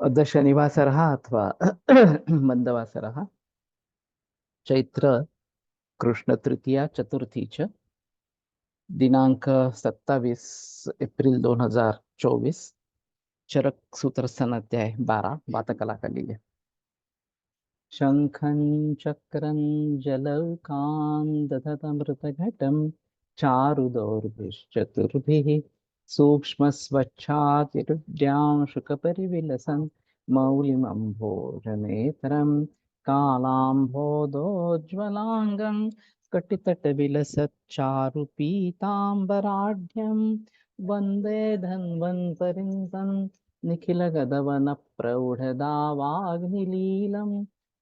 अद्य शनिवासरः अथवा मन्दवासरः चैत्र कृष्णतृतीया चतुर्थी च दिनांक 27 एप्रिल 2024 चरक सूत्र अध्याय 12 बातकला का लिए शंखं चक्रं जलौकान् दधतमृतघटं चारुदौर्भिश्चतुर्भिः सूक्ष्मस्वच्छातिरुद्यां शुकपरिविलसन् मौलिमम्भोजनेत्रं कालाम्भोदोज्ज्वलाङ्गं कटितटविलसच्चारुपीताम्बराढ्यं वन्दे धन्वन्तरिं तं निखिलगदवनप्रौढदावाग्निलीलम्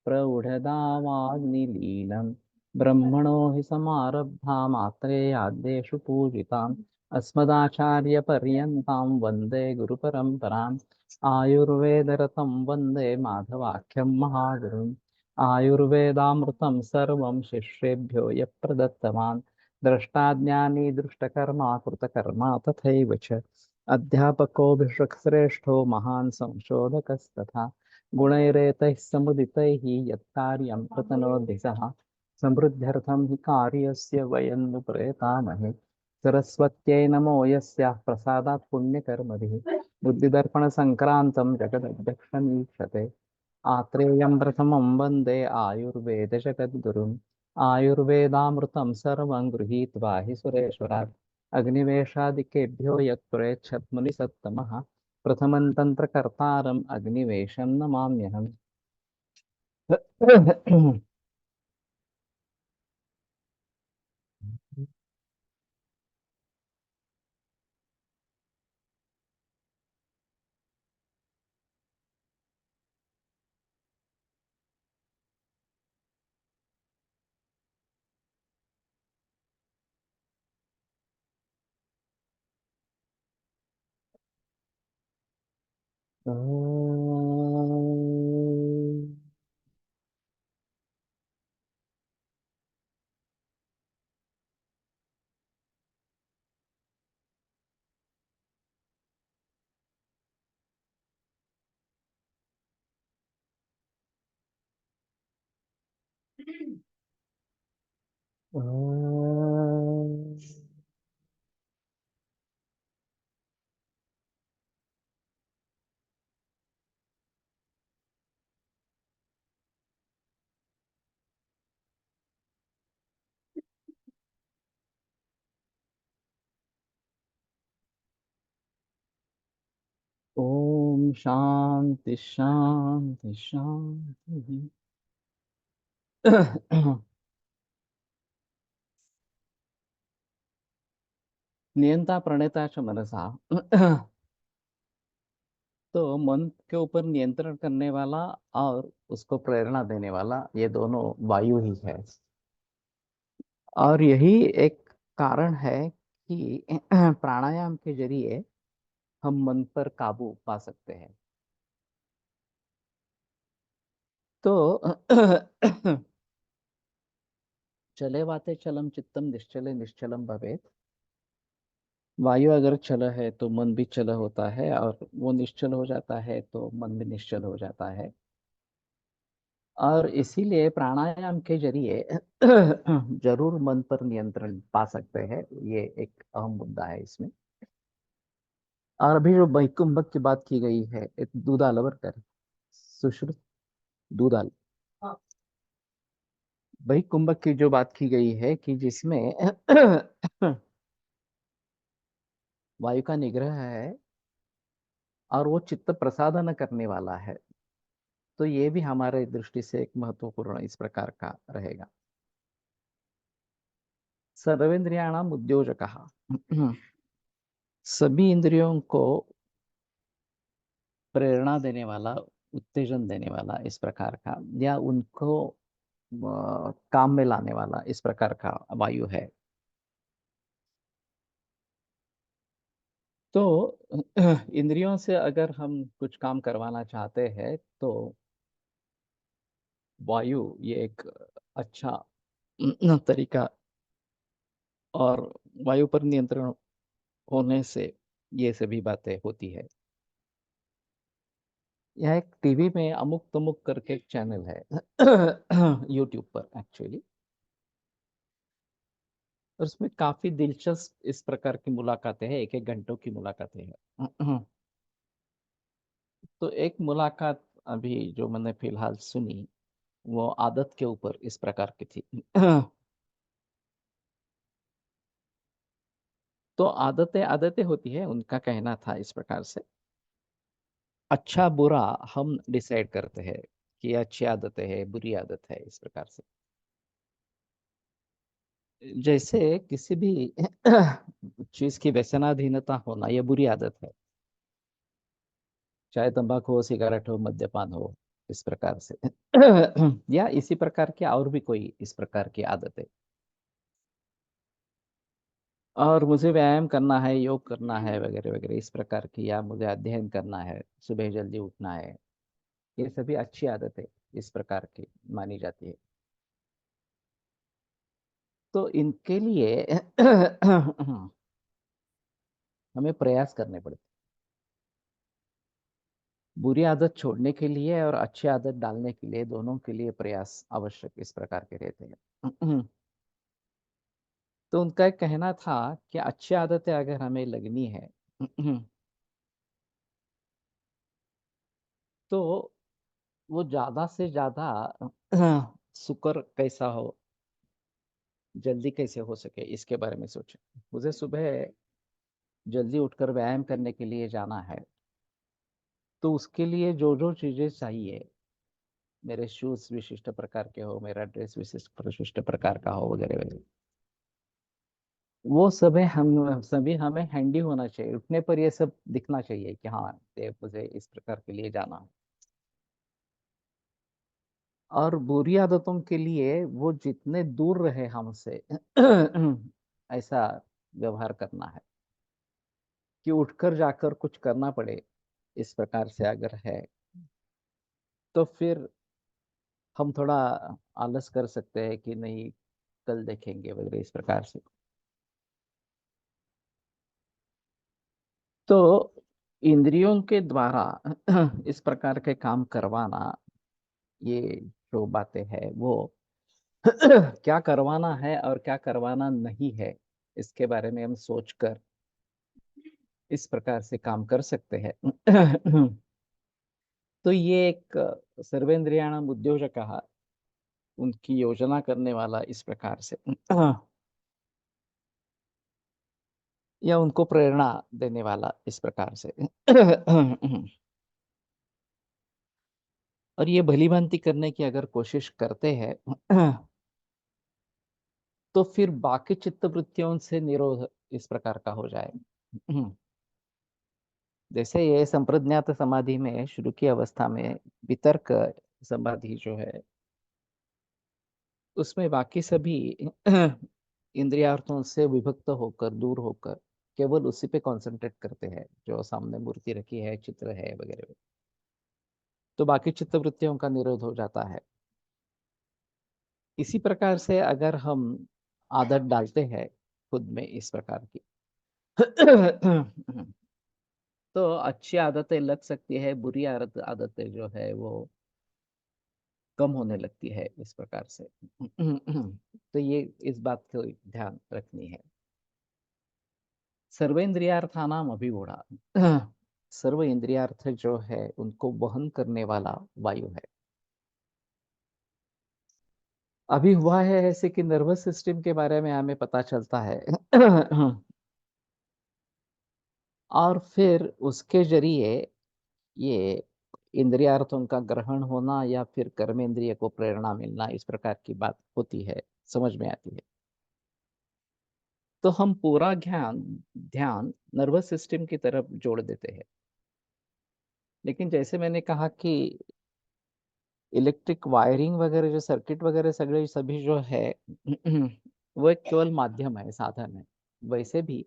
प्रौढदावाग्निलीलम् ब्रह्मणो हि समारब्धा मात्रेयाद्येषु पूजिताम् अस्मदाचार्यपर्यन्तां वन्दे गुरुपरम्पराम् आयुर्वेदरतं वन्दे माधवाख्यं महागुरुम् आयुर्वेदामृतं सर्वं शिष्येभ्यो यः प्रदत्तवान् द्रष्टाज्ञानी दृष्टकर्मा कृतकर्मा तथैव च अध्यापकोऽभिषक्श्रेष्ठो महान् संशोधकस्तथा गुणैरेतैः समुदितैः यत्कार्यं प्रतनोति सः समृद्ध्यर्थं हि कार्यस्य वयं नु प्रयतामहे सरस्वत्यै नमो यस्याः प्रसादात् पुण्यकर्मभिः बुद्धिदर्पणसङ्क्रान्तं जगदध्यक्षमीक्षते आत्रेयं प्रथमं वन्दे आयुर्वेदजगद्गुरुम् आयुर्वेदामृतं सर्वं गृहीत्वा हि सुरेश्वरात् अग्निवेशादिकेभ्यो यत्प्रेच्छत् मुनिसत्तमः प्रथमं तन्त्रकर्तारम् अग्निवेशं नमाम्यहम् ओम शांति शांति शांति। नियंता प्रणेता च मनसा। तो मन के ऊपर नियंत्रण करने वाला और उसको प्रेरणा देने वाला ये दोनों वायु ही है। और यही एक कारण है कि प्राणायाम के जरिए हम मन पर काबू पा सकते हैं। तो चले वाते चलम चित्तम निश्चले निश्चलम भवेत्। वायु अगर चल है तो मन भी चल होता है, और वो निश्चल हो जाता है तो मन भी निश्चल हो जाता है। और इसीलिए प्राणायाम के जरिए जरूर मन पर नियंत्रण पा सकते हैं। ये एक अहम मुद्दा है इसमें। और अभी जो वैकुंभक की बात की गई है, एक दूधाल कर सुश्रुत दूधाल वैकुंभक की जो बात की गई है कि जिसमें वायु का निग्रह है और वो चित्त प्रसादन करने वाला है, तो ये भी हमारे दृष्टि से एक महत्वपूर्ण इस प्रकार का रहेगा। सर्वेंद्रियाणाम उद्योजकः। सभी इंद्रियों को प्रेरणा देने वाला, उत्तेजन देने वाला इस प्रकार का, या उनको काम में लाने वाला इस प्रकार का वायु है। तो इंद्रियों से अगर हम कुछ काम करवाना चाहते हैं तो वायु ये एक अच्छा तरीका, और वायु पर नियंत्रण होने से ये सभी बातें होती है। यह एक टीवी में अमुक तमुक करके एक चैनल है यूट्यूब पर एक्चुअली। और उसमें काफी दिलचस्प इस प्रकार की मुलाकातें हैं, एक एक घंटों की मुलाकातें हैं। तो एक मुलाकात अभी जो मैंने फिलहाल सुनी, वो आदत के ऊपर इस प्रकार की थी। तो आदतें आदतें होती है, उनका कहना था इस प्रकार से, अच्छा बुरा हम डिसाइड करते हैं कि ये अच्छी आदतें है बुरी आदत है इस प्रकार से। जैसे किसी भी चीज की व्यसनाधीनता होना ये बुरी आदत है, चाहे तंबाकू हो, सिगरेट हो, मद्यपान हो, इस प्रकार से। या इसी प्रकार की और भी कोई इस प्रकार की आदत है। और मुझे व्यायाम करना है, योग करना है, वगैरह वगैरह इस प्रकार की, या मुझे अध्ययन करना है, सुबह जल्दी उठना है, ये सभी अच्छी आदतें इस प्रकार की मानी जाती है। तो इनके लिए हमें प्रयास करने पड़ते, बुरी आदत छोड़ने के लिए और अच्छी आदत डालने के लिए, दोनों के लिए प्रयास आवश्यक इस प्रकार के रहते हैं। तो उनका एक कहना था कि अच्छी आदतें अगर हमें लगनी है तो वो ज्यादा से ज्यादा शुक्र कैसा हो, जल्दी कैसे हो सके, इसके बारे में सोचे। मुझे सुबह जल्दी उठकर व्यायाम करने के लिए जाना है, तो उसके लिए जो जो चीजें चाहिए, मेरे शूज विशिष्ट प्रकार के हो, मेरा ड्रेस विशिष्ट विशिष्ट प्रकार का हो, वगैरह वगैरह, वो सभी हमें हैंडी होना चाहिए, उठने पर ये सब दिखना चाहिए कि हाँ ये मुझे इस प्रकार के लिए जाना है। और बुरी आदतों के लिए वो जितने दूर रहे हमसे ऐसा व्यवहार करना है, कि उठकर जाकर कुछ करना पड़े इस प्रकार से अगर है, तो फिर हम थोड़ा आलस कर सकते हैं कि नहीं, कल देखेंगे वगैरह इस प्रकार से। तो इंद्रियों के द्वारा इस प्रकार के काम करवाना, ये जो बातें हैं वो क्या करवाना है और क्या करवाना नहीं है, इसके बारे में हम सोचकर इस प्रकार से काम कर सकते हैं। तो ये एक सर्वेंद्रियाणाम उद्योजकः, उनकी योजना करने वाला इस प्रकार से, या उनको प्रेरणा देने वाला इस प्रकार से। और ये भली भांति करने की अगर कोशिश करते हैं, तो फिर बाकी चित्त वृत्तियों से निरोध इस प्रकार का हो जाए। जैसे ये संप्रज्ञात समाधि में शुरू की अवस्था में वितर्क समाधि जो है, उसमें बाकी सभी इंद्रियार्थों से विभक्त होकर, दूर होकर, केवल उसी पे कंसंट्रेट करते हैं जो सामने मूर्ति रखी है, चित्र है, वगैरह। तो बाकी चित्त वृत्तियों का निरोध हो जाता है। इसी प्रकार से अगर हम आदत डालते हैं खुद में इस प्रकार की, तो अच्छी आदतें लग सकती है, बुरी आदतें जो है वो कम होने लगती है इस प्रकार से। तो ये इस बात को ध्यान रखनी है। सर्वेंद्रियार्थानाम अभिगुणा, सर्व इंद्रियार्थ जो है उनको वहन करने वाला वायु है। अभी हुआ है ऐसे कि नर्वस सिस्टम के बारे में हमें पता चलता है। और फिर उसके जरिए ये इंद्रियार्थों का ग्रहण होना या फिर कर्मेंद्रिय को प्रेरणा मिलना, इस प्रकार की बात होती है, समझ में आती है। तो हम पूरा ध्यान ध्यान नर्वस सिस्टम की तरफ जोड़ देते हैं। लेकिन जैसे मैंने कहा कि इलेक्ट्रिक वायरिंग वगैरह, जो सर्किट वगैरह सगळे सभी जो है, वो एक केवल माध्यम है, साधन है। वैसे भी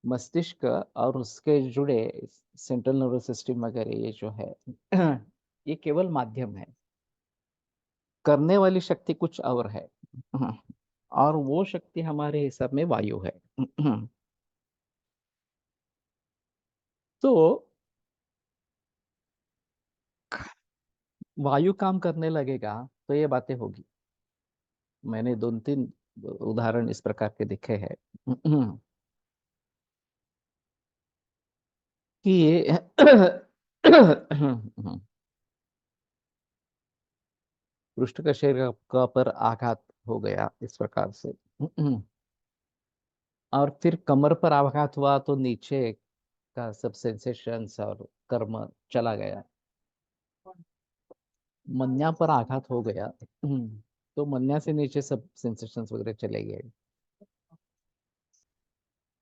मस्तिष्क और उसके जुड़े सेंट्रल नर्वस सिस्टम वगैरह ये जो है, ये केवल माध्यम है, करने वाली शक्ति कुछ और है। और वो शक्ति हमारे हिसाब में वायु है। तो वायु काम करने लगेगा तो ये बातें होगी। मैंने दो तीन उदाहरण इस प्रकार के दिखे हैं कि ये पृष्ठ का शरीर का पर आघात हो गया इस प्रकार से और फिर कमर पर आघात हुआ तो नीचे का सब सेंसेशंस और कर्म चला गया। मन्या पर आघात हो गया तो मन्या से नीचे सब सेंसेशंस वगैरह चले गए।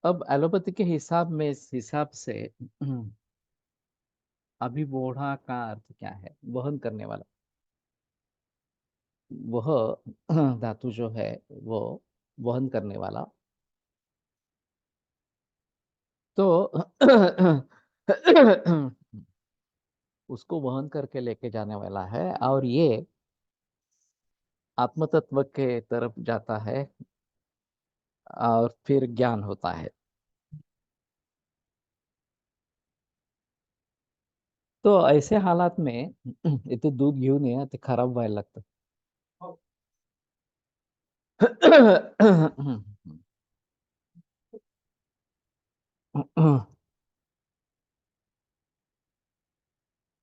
अब एलोपैथी के हिसाब में, इस हिसाब से अभिबोधा का अर्थ क्या है? वहन करने वाला। वह धातु जो है वो वहन करने वाला। तो उसको वहन करके लेके जाने वाला है और ये आत्म तत्व के तरफ जाता है और फिर ज्ञान होता है। तो ऐसे हालात में इथे दूध घेऊन ये ते खराब व्हायला लागतं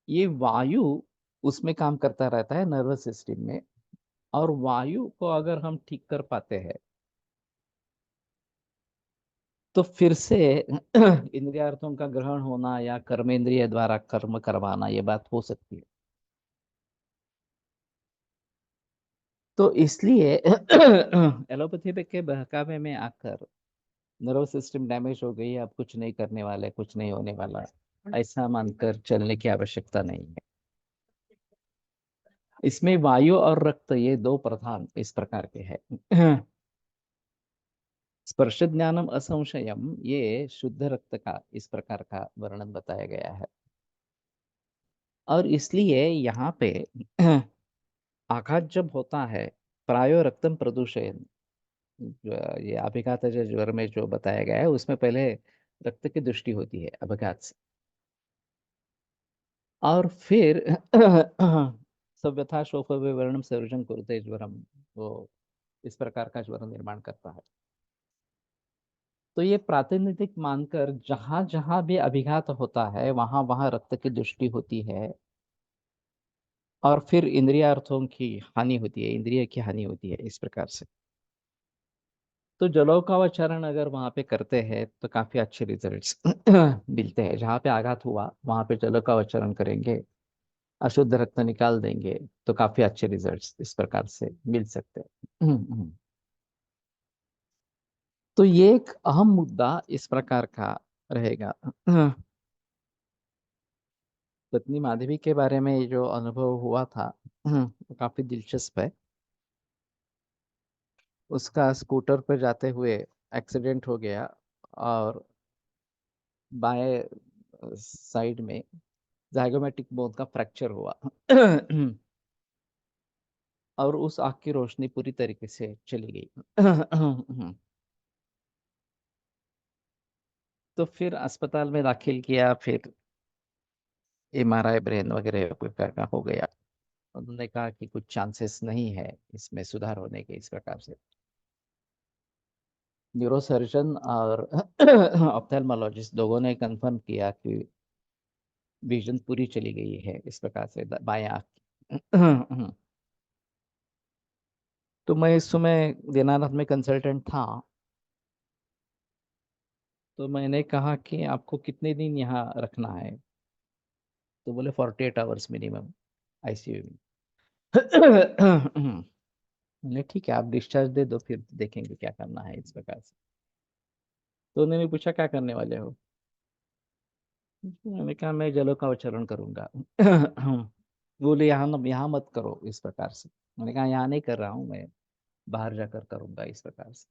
ये वायु उसमें काम करता रहता है नर्वस सिस्टम में। और वायु को अगर हम ठीक कर पाते हैं तो फिर से इंद्रियार्थों का ग्रहण होना या कर्मेंद्रिय द्वारा कर्म करवाना ये बात हो सकती है। तो इसलिए एलोपैथी पे के बहकावे में आकर नर्वस सिस्टम डैमेज हो गई, अब कुछ नहीं करने वाले, कुछ नहीं होने वाला, ऐसा मानकर चलने की आवश्यकता नहीं है। इसमें वायु और रक्त ये दो प्रधान इस प्रकार के हैं। स्पर्श ज्ञानम असंशयम, ये शुद्ध रक्त का इस प्रकार का वर्णन बताया गया है। और इसलिए यहाँ पे आघात जब होता है, प्रायो रक्तम प्रदूषण, ये अभिघात ज्वर में जो बताया गया है उसमें पहले रक्त की दृष्टि होती है अभिघात से। और फिर सव्यथा शोफ विवरणम सर्वजन कुरुते ज्वरम, वो इस प्रकार का ज्वर निर्माण करता है। तो ये प्रातिनिधिक मानकर जहां जहां भी अभिघात होता है वहां वहां रक्त की दृष्टि होती है और फिर इंद्रियार्थों की हानि होती है, इंद्रिय की हानि होती है इस प्रकार से। तो जलोकावचरण अगर वहां पे करते हैं तो काफी अच्छे रिजल्ट्स मिलते हैं। जहाँ पे आघात हुआ वहां पे जलोकावचरण करेंगे, अशुद्ध रक्त निकाल देंगे तो काफी अच्छे रिजल्ट्स इस प्रकार से मिल सकते हैं। तो ये एक अहम मुद्दा इस प्रकार का रहेगा। पत्नी माधवी के बारे में ये जो अनुभव हुआ था वो काफी दिलचस्प है। उसका स्कूटर पर जाते हुए एक्सीडेंट हो गया और बाएं साइड में जाइगोमेटिक बोन का फ्रैक्चर हुआ। और उस आँख की रोशनी पूरी तरीके से चली गई। तो फिर अस्पताल में दाखिल किया, फिर एमआरआई ब्रेन वगैरह का हो गया। उन्होंने कहा कि कुछ चांसेस नहीं है इसमें सुधार होने के इस प्रकार से। न्यूरोसर्जन और ऑप्थेल्मोलॉजिस्ट दोनों ने कंफर्म किया कि विजन पूरी चली गई है इस प्रकार से बाएं आँख की। तो मैं इस समय दीनानाथ में कंसल्टेंट था। तो मैंने कहा कि आपको कितने दिन यहाँ रखना है? तो बोले 48 आवर्स मिनिमम आईसीयू में। मैंने ठीक है, आप डिस्चार्ज दे दो, फिर देखेंगे क्या करना है इस प्रकार से। तो उन्होंने पूछा क्या करने वाले हो? मैंने कहा मैं जलों का उच्चारण करूंगा। बोले यहाँ मत करो इस प्रकार से। मैंने कहा यहाँ नहीं कर रहा हूँ मैं, बाहर जाकर करूंगा इस प्रकार से।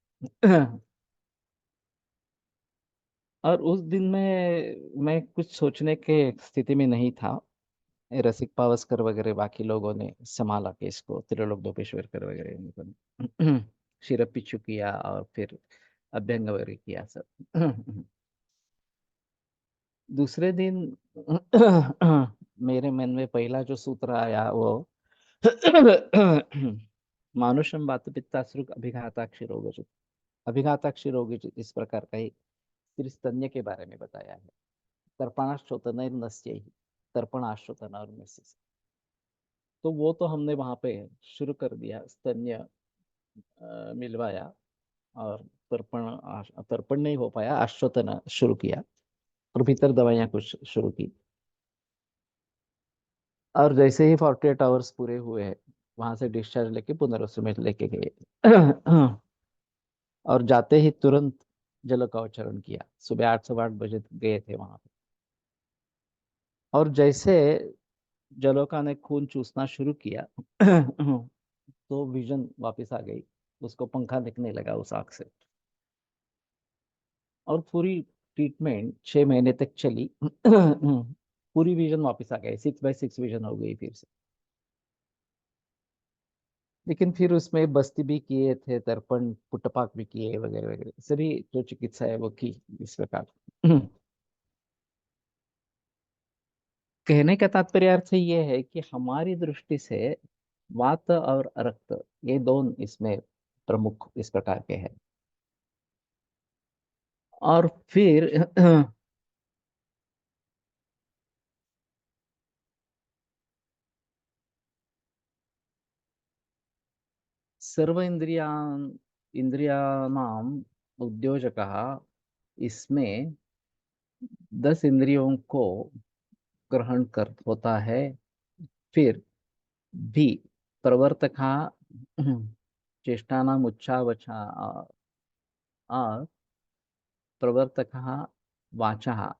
और उस दिन मैं कुछ सोचने के स्थिति में नहीं था। रसिक पावसकर वगैरह बाकी लोगों ने संभाला केस को, त्रिलोक दोपेश्वरकर वगैरह इन लोगों ने शिरपिच्चू किया और फिर अभ्यंग वगैरह किया सब। दूसरे दिन मेरे मन में पहला जो सूत्र आया वो मानुषम वात पित्ताश्रुक अभिघाताक्षी रोग, अभिघाताक्षी रोग इस प्रकार का ही फिर स्तन्य के बारे में बताया है। तर्पणाश्चोतन नस्य ही, तर्पणाश्चोतन और नस्य से। तो वो तो हमने वहां पे शुरू कर दिया, स्तन्य मिलवाया, और तर्पण नहीं हो पाया, आश्चोतन शुरू किया, और भीतर दवाइयां कुछ शुरू की। और जैसे ही 48 आवर्स पूरे हुए, वहां से डिस्चार्ज लेके पुनर्वसु में लेके गए। और जाते ही तुरंत जल का उच्चारण किया, सुबह 8 सवा 8 बजे गए थे वहां पे। और जैसे जलोका ने खून चूसना शुरू किया तो विजन वापस आ गई, उसको पंखा दिखने लगा उस आंख से। और पूरी ट्रीटमेंट 6 महीने तक चली। पूरी विजन वापस आ गई, 6/6 विजन हो गई फिर से। लेकिन फिर उसमें बस्ती भी किए थे, तर्पण पुटपाक भी किए, वगैरह वगैरह सभी जो चिकित्सा है वो की इस प्रकार। कहने का तात्पर्य अर्थ ये है कि हमारी दृष्टि से वात और रक्त, ये दोनों इसमें प्रमुख इस प्रकार के हैं। और फिर सर्व इंद्रियाणाम उद्योजकः, इसमें 10 इंद्रियों को ग्रहण कर होता है। फिर भी प्रवर्तका चेष्टानाम उच्चावचा और प्रवर्तका वाचा,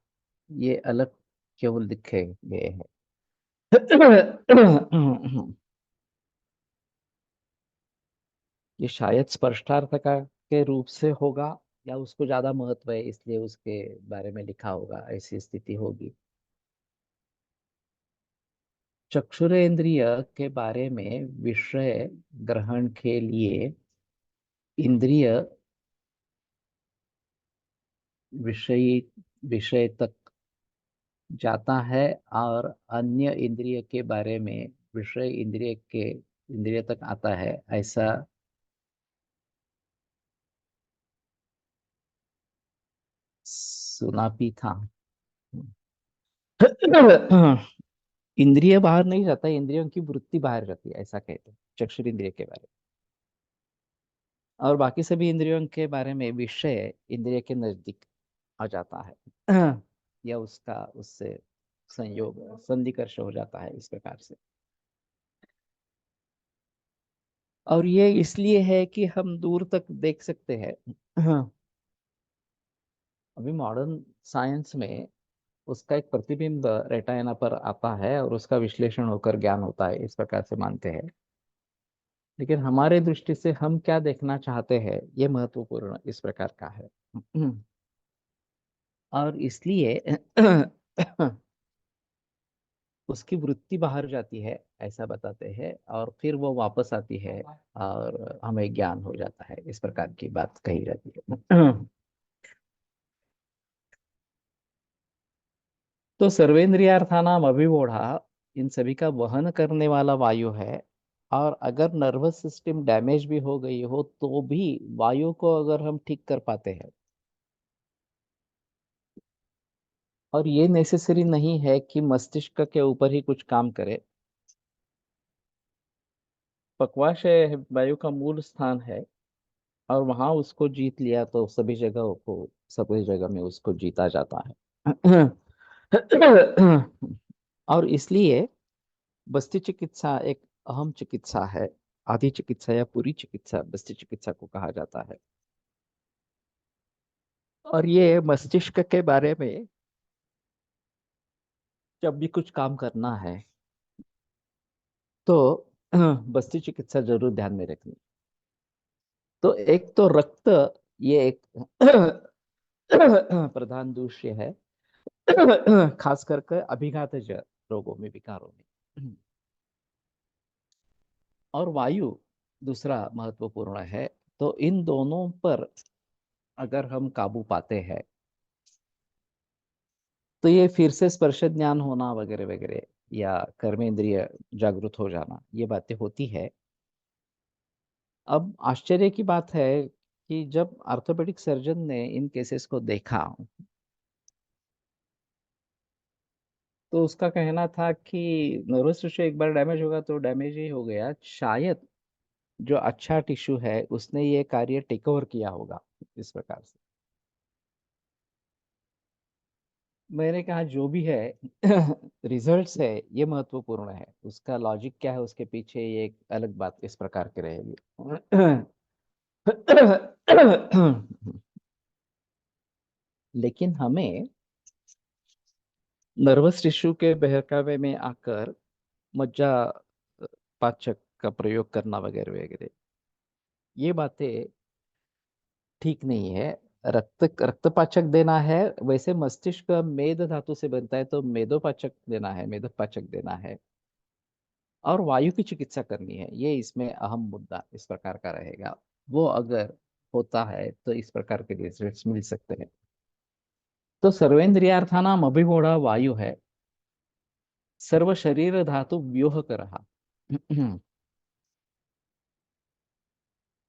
ये अलग केवल लिखे गए हैं। ये शायद स्पष्टार्थ का के रूप से होगा, या उसको ज्यादा महत्व है इसलिए उसके बारे में लिखा होगा, ऐसी स्थिति होगी। चक्षुरेंद्रिय के बारे में विषय ग्रहण के लिए इंद्रिय विषय विषय तक जाता है, और अन्य इंद्रिय के बारे में विषय इंद्रिय तक आता है, ऐसा सुना भी था। इंद्रिय बाहर नहीं जाता, इंद्रियों की वृत्ति बाहर जाती है, ऐसा कहते हैं चक्षुर इंद्रिय के बारे में। और बाकी सभी इंद्रियों के बारे में विषय इंद्रिय के नजदीक आ जाता है, या उसका उससे संयोग संधिकर्ष हो जाता है इस प्रकार से। और ये इसलिए है कि हम दूर तक देख सकते हैं। अभी मॉडर्न साइंस में उसका एक प्रतिबिंब रेटायना पर आता है, और उसका विश्लेषण होकर ज्ञान होता है, इस प्रकार से मानते हैं। लेकिन हमारे दृष्टि से हम क्या देखना चाहते हैं, ये महत्वपूर्ण इस प्रकार का है। और इसलिए उसकी वृत्ति बाहर जाती है, ऐसा बताते हैं, और फिर वो वापस आती है, और हमें ज्ञान हो जाता है, इस प्रकार की बात कही जाती है। तो सर्वेंद्रियार्थानाम अभिवोढ़ा, इन सभी का वहन करने वाला वायु है। और अगर नर्वस सिस्टम डैमेज भी हो गई हो तो भी वायु को अगर हम ठीक कर पाते हैं, और ये नेसेसरी नहीं है कि मस्तिष्क के ऊपर ही कुछ काम करे। पक्वाशय वायु का मूल स्थान है, और वहां उसको जीत लिया तो सभी जगह में उसको जीता जाता है। और इसलिए बस्ती चिकित्सा एक अहम चिकित्सा है। आदि चिकित्सा या पूरी चिकित्सा बस्ती चिकित्सा को कहा जाता है। और ये मस्तिष्क के बारे में जब भी कुछ काम करना है तो बस्ती चिकित्सा जरूर ध्यान में रखनी। तो एक तो रक्त, ये एक प्रधान दूष्य है, खास करके अभिघातज रोगों में, विकारों में। और वायु दूसरा महत्वपूर्ण है। तो इन दोनों पर अगर हम काबू पाते हैं तो ये फिर से स्पर्श ज्ञान होना वगैरह वगैरह, या कर्मेंद्रिय जागृत हो जाना, ये बातें होती है। अब आश्चर्य की बात है कि जब ऑर्थोपेडिक सर्जन ने इन केसेस को देखा, तो उसका कहना था कि नर्वस टिश्यू एक बार डैमेज होगा तो डैमेज ही हो गया, शायद जो अच्छा टिश्यू है उसने ये कार्य टेक ओवर किया होगा इस प्रकार से। मैंने कहा जो भी है रिजल्ट्स है ये महत्वपूर्ण है, उसका लॉजिक क्या है उसके पीछे ये एक अलग बात इस प्रकार की रहेगी। लेकिन हमें नर्वस टिश्यू के बहकावे में आकर मज्जा पाचक का प्रयोग करना वगैरह वगैरह, ये बातें ठीक नहीं है। रक्तपाचक देना है, वैसे मस्तिष्क मेद धातु से बनता है, तो मेदोपाचक देना है, मेदपाचक देना है, और वायु की चिकित्सा करनी है, ये इसमें अहम मुद्दा इस प्रकार का रहेगा। वो अगर होता है तो इस प्रकार के रिजल्ट्स मिल सकते हैं। तो सर्वेंद्रियार्थानाम अभिगूढ़ वायु है, सर्व शरीर धातु व्यूह कर रहा।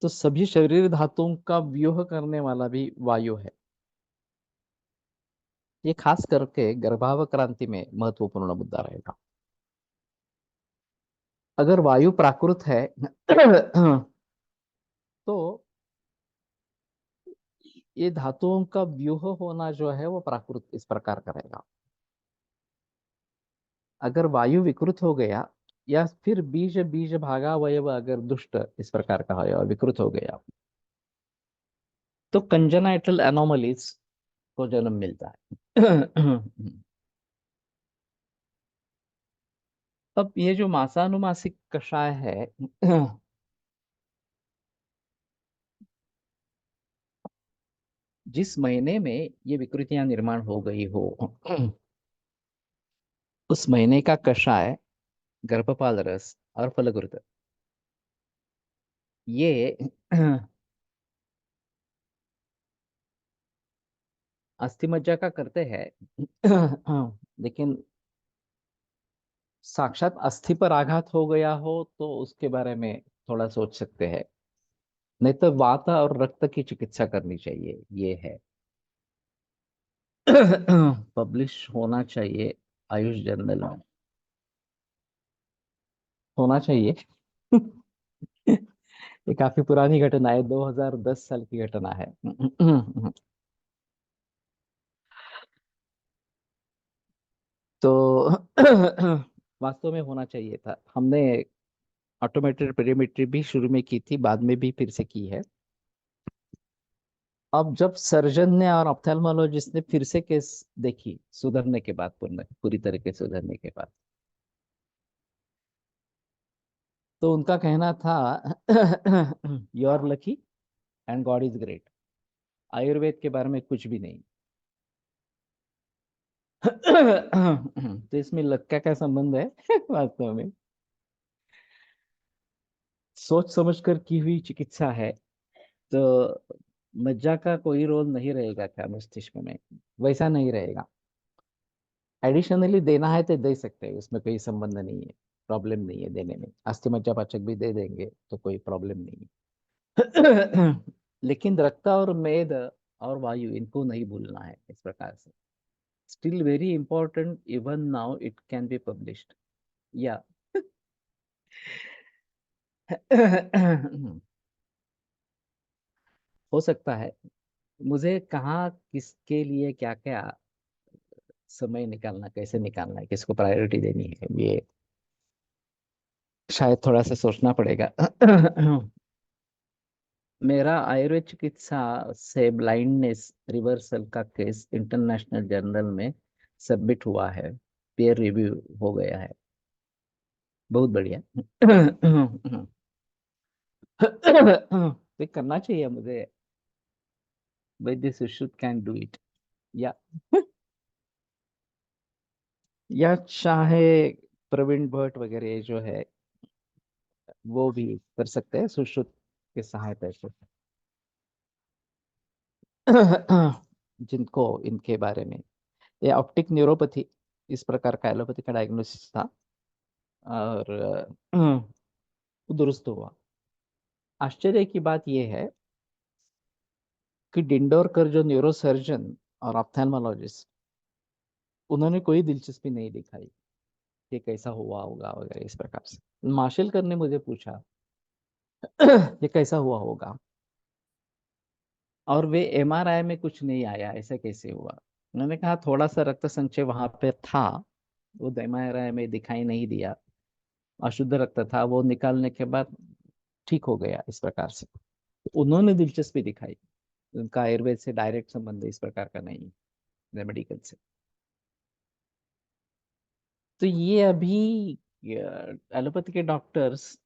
तो सभी शरीर धातुओं का व्यूह करने वाला भी वायु है। ये खास करके गर्भावक्रांति में महत्वपूर्ण मुद्दा रहेगा। अगर वायु प्राकृत है तो ये धातुओं का व्यूह होना जो है वो प्राकृत इस प्रकार का रहेगा। अगर वायु विकृत हो गया, या फिर बीज बीज भागा अवयव अगर दुष्ट इस प्रकार का है और विकृत हो गया, तो कंजेनाइटल एनोमलीज को जन्म मिलता है। अब ये जो मासानुमासिक कषाय है, जिस महीने में ये विकृतियां निर्माण हो गई हो, उस महीने का कषाय, गर्भपाल रस और फलगुरुत, ये अस्थि मज्जा का करते हैं। लेकिन साक्षात अस्थि पर आघात हो गया हो तो उसके बारे में थोड़ा सोच सकते हैं, नहीं तो वात और रक्त की चिकित्सा करनी चाहिए, ये है। पब्लिश होना चाहिए आयुष जर्नल में, होना चाहिए। ये काफी पुरानी घटना है, 2010 साल की घटना है। तो वास्तव में होना चाहिए था। हमने ऑटोमेटेड पेरीमेट्री भी शुरू में की थी, बाद में भी फिर से की है। अब जब सर्जन ने और ऑप्थेल्मोलॉजिस्ट ने फिर से केस देखी सुधरने के बाद, पूरी तरीके से सुधरने के बाद, तो उनका कहना था you are lucky and God is great, Ayurveda के बारे में कुछ भी नहीं। तो इसमें लक का क्या संबंध है? वास्तव में सोच समझकर की हुई चिकित्सा है, तो मज्जा का कोई रोल नहीं रहेगा क्या मस्तिष्क में? वैसा नहीं रहेगा। एडिशनली देना है तो दे सकते हैं, उसमें कोई संबंध नहीं है, प्रॉब्लम नहीं है देने में, अस्थि मज्जा पाचक भी दे देंगे तो कोई प्रॉब्लम नहीं है। लेकिन रक्त और मेद और वायु इनको नहीं भूलना है इस प्रकार से। Still very important, even now it can be published, या हो सकता है। मुझे कहाँ किसके लिए क्या क्या समय निकालना, कैसे निकालना है, किसको प्रायोरिटी देनी है, ये शायद थोड़ा सा सोचना पड़ेगा। मेरा आयुर्वेद चिकित्सा से ब्लाइंडनेस रिवर्सल का केस इंटरनेशनल जर्नल में सबमिट हुआ है, पेयर रिव्यू हो गया है, बहुत बढ़िया। तो करना चाहिए मुझे, वैद्य सुश्रुत कैन डू इट, या या चाहे प्रवीण भट्ट वगैरह जो है वो भी कर सकते हैं सुश्रुत के सहायता से। जिनको इनके बारे में, ये ऑप्टिक न्यूरोपैथी, इस प्रकार का एलोपैथी का डायग्नोसिस था। और वो दुरुस्त हुआ। आश्चर्य की बात यह है कि डिंडोरकर जो न्यूरोसर्जन और ऑप्थेल्मोलॉजिस्ट, उन्होंने कोई दिलचस्पी नहीं दिखाई कि कैसा हुआ होगा वगैरह इस प्रकार से। माशेलकर ने मुझे पूछा ये कैसा हुआ होगा, और वे एमआरआई में कुछ नहीं आया, ऐसा कैसे हुआ। उन्होंने कहा थोड़ा सा रक्त संचय वहां पे था, वो एमआरआई में दिखाई नहीं दिया, अशुद्ध रक्त था, वो निकालने के बाद ठीक हो गया इस प्रकार से। उन्होंने दिलचस्पी दिखाई, उनका आयुर्वेद से डायरेक्ट संबंध इस प्रकार का नहीं है, मेडिकल से। तो ये अभी एलोपैथी के डॉक्टर्स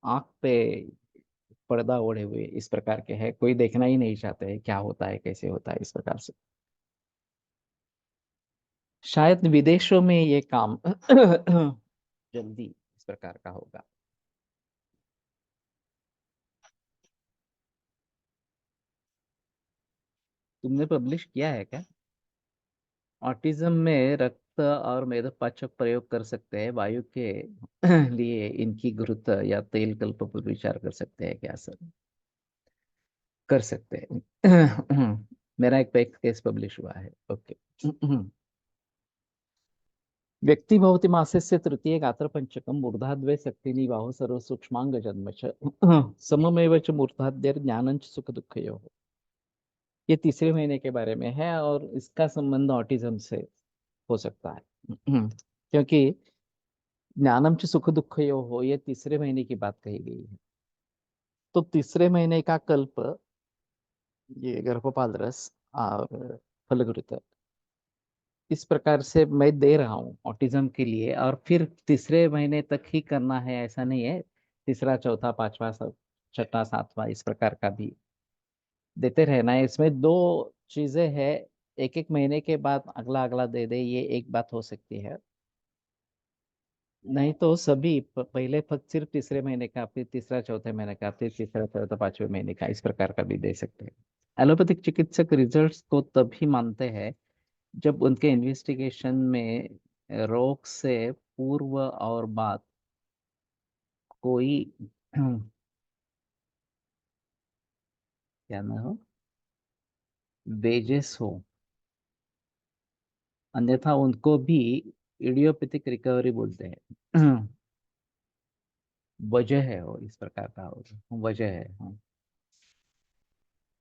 आंख पे पर्दा ओढ़े हुए इस प्रकार के हैं, कोई देखना ही नहीं चाहते है क्या होता है कैसे होता है इस प्रकार से। शायद विदेशों में ये काम जल्दी इस प्रकार का होगा। तुमने पब्लिश किया है क्या? ऑटिज्म में रक्त और मेदपाचक प्रयोग कर सकते हैं वायु के लिए, इनकी गुरुत्व या तेल कल्प पर विचार कर सकते हैं क्या सर? कर सकते हैं। मेरा एक केस पब्लिश हुआ है। ओके। व्यक्ति भवति मासस्य तृतीय गात्र पंचकम मूर्धाद्वय शक्तिनि बाहु सर्व सूक्ष्मांग जन्म च सममेव च मूर्धाद्यर ज्ञानं च सुख दुःखयोः। ये तीसरे महीने के बारे में है, और इसका संबंध ऑटिज्म से हो सकता है। क्योंकि ज्ञानम च सुख दुःखयोः, ये तीसरे महीने की बात कही गई है। तो तीसरे महीने का कल्प, ये गर्भपाल रस और फलगुरुत, इस प्रकार से मैं दे रहा हूँ ऑटिज्म के लिए। और फिर तीसरे महीने तक ही करना है ऐसा नहीं है, तीसरा चौथा पांचवा सब छठा सातवां इस प्रकार का भी देते रहना है। इसमें दो चीजें हैं, एक एक महीने के बाद अगला अगला दे दे, ये एक बात हो सकती है। नहीं तो सभी पहले सिर्फ तीसरे महीने का, फिर तीसरा चौथे महीने का, फिर तीसरा चौथा पांचवें महीने का, इस प्रकार का भी दे सकते हैं। एलोपैथिक चिकित्सक रिजल्ट्स को तभी मानते हैं जब उनके इन्वेस्टिगेशन में रोग से पूर्व और बाद कोई क्या ना हो, वेजेस हो, अन्यथा उनको भी इडियोपैथिक रिकवरी बोलते हैं। वजह है वो इस प्रकार का हो, वजह है। हाँ।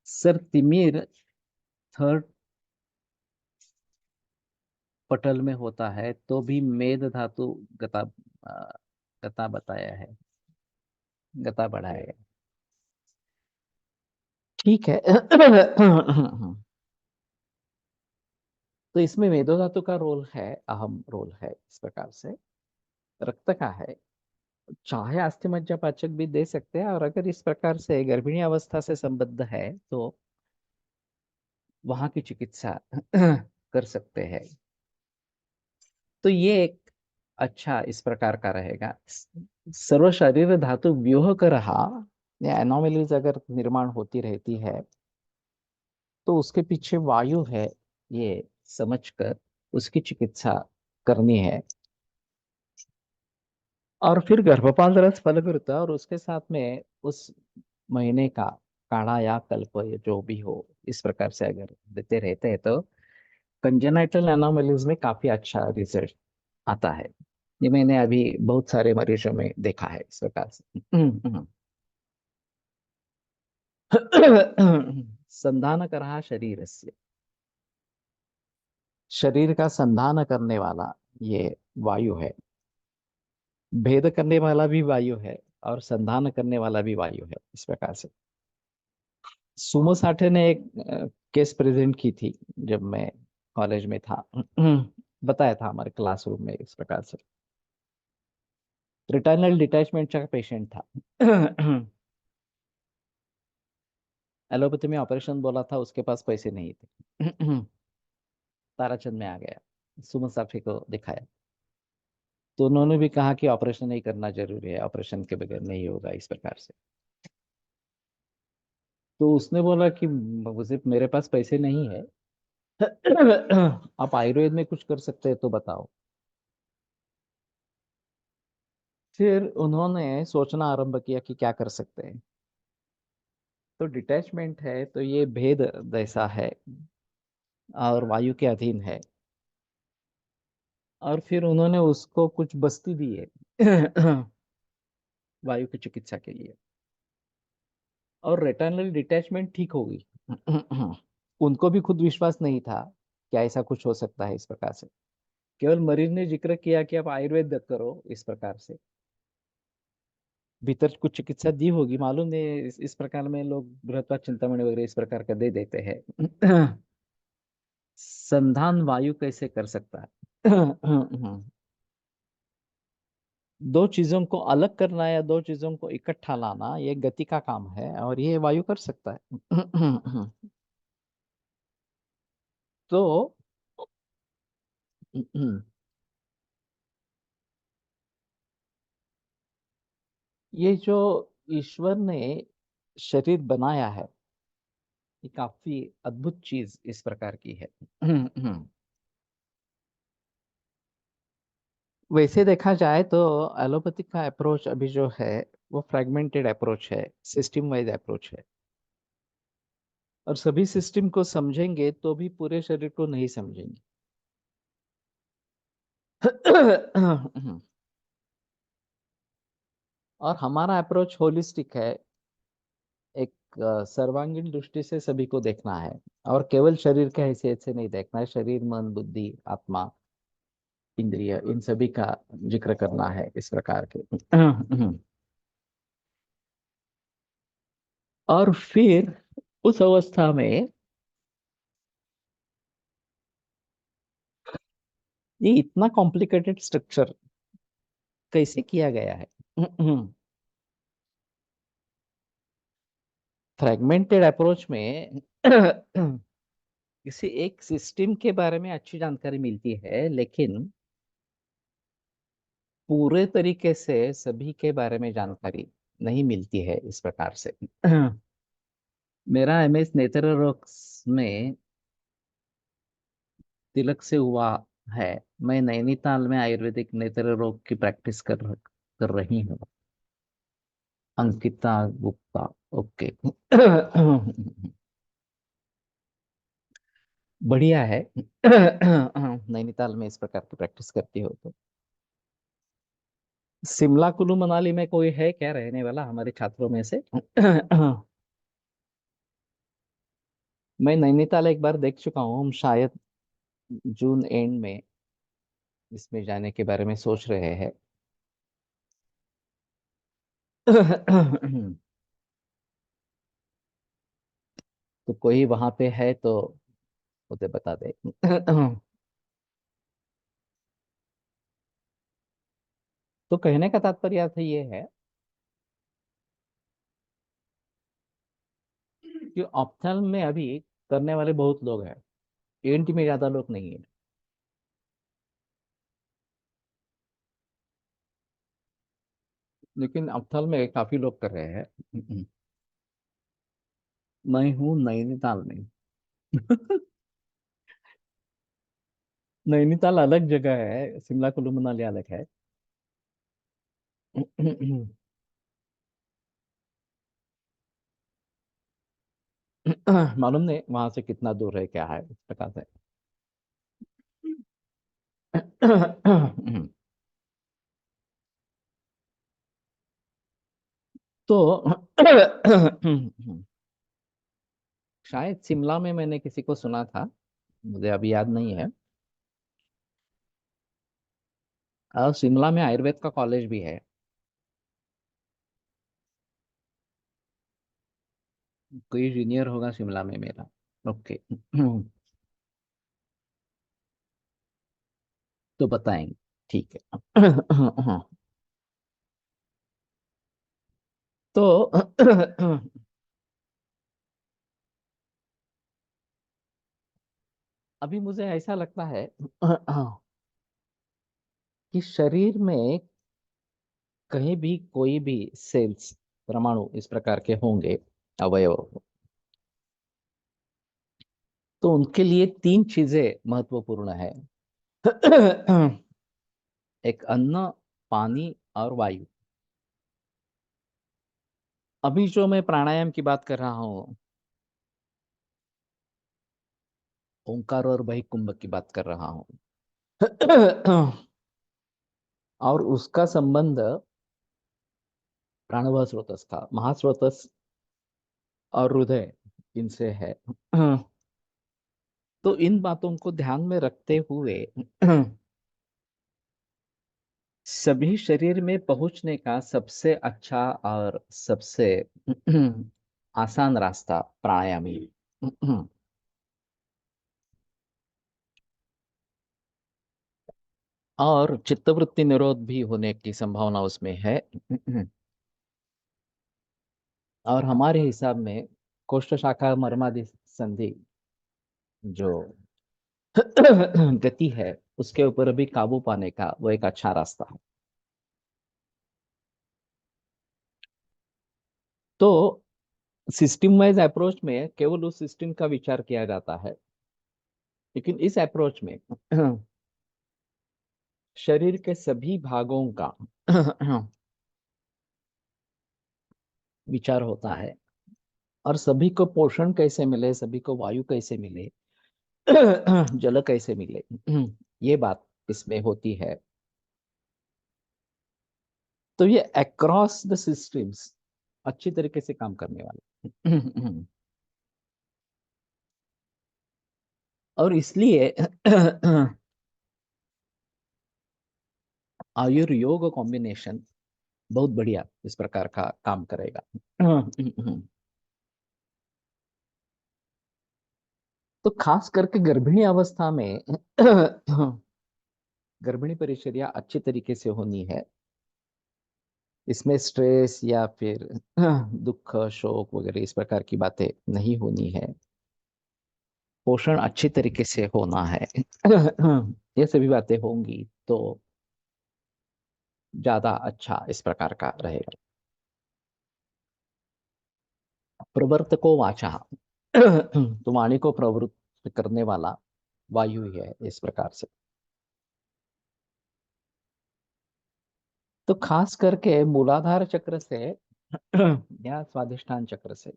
सर तिमिर थर्ड पटल में होता है तो भी मेद धातु गता अ, गता बताया है, गता बढ़ाया है। ठीक है। तो इसमें मेदो धातु का रोल है, अहम रोल है इस प्रकार से। रक्त का है, चाहे अस्थि मज्जा पाचक भी दे सकते हैं, और अगर इस प्रकार से गर्भिणी अवस्था से संबद्ध है तो वहां की चिकित्सा कर सकते हैं। तो ये एक अच्छा इस प्रकार का रहेगा। सर्व शरीर धातु व्यूह कर रहा, या एनोमलीज अगर निर्माण होती रहती है तो उसके पीछे वायु है, ये समझकर उसकी चिकित्सा करनी है। और फिर गर्भपात रस फलगुरुता, और उसके साथ में उस महीने का काढ़ा या कल्प या जो भी हो, इस प्रकार से अगर देते रहते हैं तो कंजेनाइटल एनोमलीज में काफी अच्छा रिजल्ट आता है। ये मैंने अभी बहुत सारे मरीजों में देखा है इस प्रकार से। संधान करहा शरीर से, शरीर का संधान करने वाला ये वायु है। भेद करने वाला भी वायु है, और संधान करने वाला भी वायु है इस प्रकार से। सुमो साठे ने एक केस प्रेजेंट की थी जब मैं कॉलेज में था। बताया था हमारे क्लासरूम में इस प्रकार से। रिटर्नल डिटैचमेंट का पेशेंट था। एलोपैथी में ऑपरेशन बोला था, उसके पास पैसे नहीं थे। ताराचंद में आ गया, सुमन साठे को दिखाया, तो उन्होंने भी कहा कि ऑपरेशन नहीं करना जरूरी है, ऑपरेशन के बगैर नहीं होगा इस प्रकार से। तो उसने बोला कि मुझे, मेरे पास पैसे नहीं है, आप आयुर्वेद में कुछ कर सकते हैं तो बताओ। फिर उन्होंने सोचना आरंभ किया कि क्या कर सकते हैं। तो डिटैचमेंट है तो ये भेद जैसा है और वायु के अधीन है। और फिर उन्होंने उसको कुछ बस्ती दी है वायु की चिकित्सा के लिए। और रेटिनल डिटैचमेंट ठीक होगी। उनको भी खुद विश्वास नहीं था कि ऐसा कुछ हो सकता है इस प्रकार से। केवल मरीज ने जिक्र किया कि आप आयुर्वेद करो इस प्रकार से। भीतर कुछ चिकित्सा दी होगी मालूम नहीं, इस प्रकार में लोग बृहत्वा चिंतामणि वगैरह इस प्रकार का दे देते हैं। संधान वायु कैसे कर सकता है? दो चीजों को अलग करना या दो चीजों को इकट्ठा लाना ये गति का काम है और ये वायु कर सकता है। तो ये जो ईश्वर ने शरीर बनाया है ये काफी अद्भुत चीज इस प्रकार की है। वैसे देखा जाए तो एलोपैथिक का अप्रोच अभी जो है वो फ्रेगमेंटेड अप्रोच है, सिस्टम वाइज अप्रोच है। और सभी सिस्टम को समझेंगे तो भी पूरे शरीर को नहीं समझेंगे। और हमारा अप्रोच होलिस्टिक है, एक सर्वांगीण दृष्टि से सभी को देखना है। और केवल शरीर के हैसियत से नहीं देखना है, शरीर मन बुद्धि आत्मा इंद्रिय इन सभी का जिक्र करना है इस प्रकार के। और फिर उस अवस्था में ये इतना कॉम्प्लिकेटेड स्ट्रक्चर कैसे किया गया है? फ्रेगमेंटेड अप्रोच में किसी एक सिस्टम के बारे में अच्छी जानकारी मिलती है लेकिन पूरे तरीके से सभी के बारे में जानकारी नहीं मिलती है इस प्रकार से। मेरा एमएस नेत्र रोग में तिलक से हुआ है। मैं नैनीताल में आयुर्वेदिक नेत्र रोग की प्रैक्टिस कर रही हूँ। अंकिता गुप्ता। ओके। बढ़िया है। नैनीताल में इस प्रकार की प्रैक्टिस करती हो तो। शिमला कुल्लू मनाली में कोई है क्या रहने वाला हमारे छात्रों में से? मैं नैनीताल एक बार देख चुका हूँ, हम शायद जून एंड में इसमें जाने के बारे में सोच रहे हैं। तो कोई वहां पे है तो उसे बता दे। तो कहने का तात्पर्य अर्थ ये है कि ऑप्थेल में अभी करने वाले बहुत लोग हैं, एएनटी में ज्यादा लोग नहीं है। लेकिन ऑप्थेल में काफी लोग कर रहे हैं। मैं हूँ नैनीताल में। नैनीताल अलग जगह है, शिमला कुल्लू मनाली अलग है। मालूम नहीं वहां से कितना दूर है क्या है इस प्रकार से। तो शायद शिमला में मैंने किसी को सुना था, मुझे अभी याद नहीं है। और शिमला में आयुर्वेद का कॉलेज भी है। कोई जूनियर होगा शिमला में मेरा। ओके। तो बताएंगे। ठीक है। तो अभी मुझे ऐसा लगता है कि शरीर में कहीं भी कोई भी सेल्स परमाणु इस प्रकार के होंगे, अवयव, तो उनके लिए तीन चीजें महत्वपूर्ण है। एक अन्न, पानी और वायु। अभी जो मैं प्राणायाम की बात कर रहा हूँ, ओंकार और बहिकुंभ की बात कर रहा हूँ। और उसका संबंध प्राणवायु स्रोतस का, महास्रोतस और हृदय, इनसे है। तो इन बातों को ध्यान में रखते हुए सभी शरीर में पहुंचने का सबसे अच्छा और सबसे आसान रास्ता प्राणायाम ही। और चित्तवृत्ति निरोध भी होने की संभावना उसमें है। और हमारे हिसाब में कोष्ठ शाखा मर्मादि संधि जो गति है, उसके ऊपर भी काबू पाने का वो एक अच्छा रास्ता है। तो सिस्टम वाइज अप्रोच में केवल उस सिस्टम का विचार किया जाता है, लेकिन इस अप्रोच में शरीर के सभी भागों का विचार होता है। और सभी को पोषण कैसे मिले, सभी को वायु कैसे मिले, जल कैसे मिले, ये बात इसमें होती है। तो ये अक्रॉस द सिस्टम्स अच्छी तरीके से काम करने वाले। और इसलिए आयुर्योग कॉम्बिनेशन बहुत बढ़िया इस प्रकार का काम करेगा। तो खास करके गर्भिणी अवस्था में गर्भिणी परिचर्या अच्छी तरीके से होनी है। इसमें स्ट्रेस या फिर दुख शोक वगैरह इस प्रकार की बातें नहीं होनी है। पोषण अच्छी तरीके से होना है। ये सभी बातें होंगी तो ज्यादा अच्छा इस प्रकार का रहेगा। प्रवर्तको वाचा। तो वाणी को प्रवृत्त करने वाला वायु ही है इस प्रकार से। तो खास करके मूलाधार चक्र से या स्वादिष्ठान चक्र से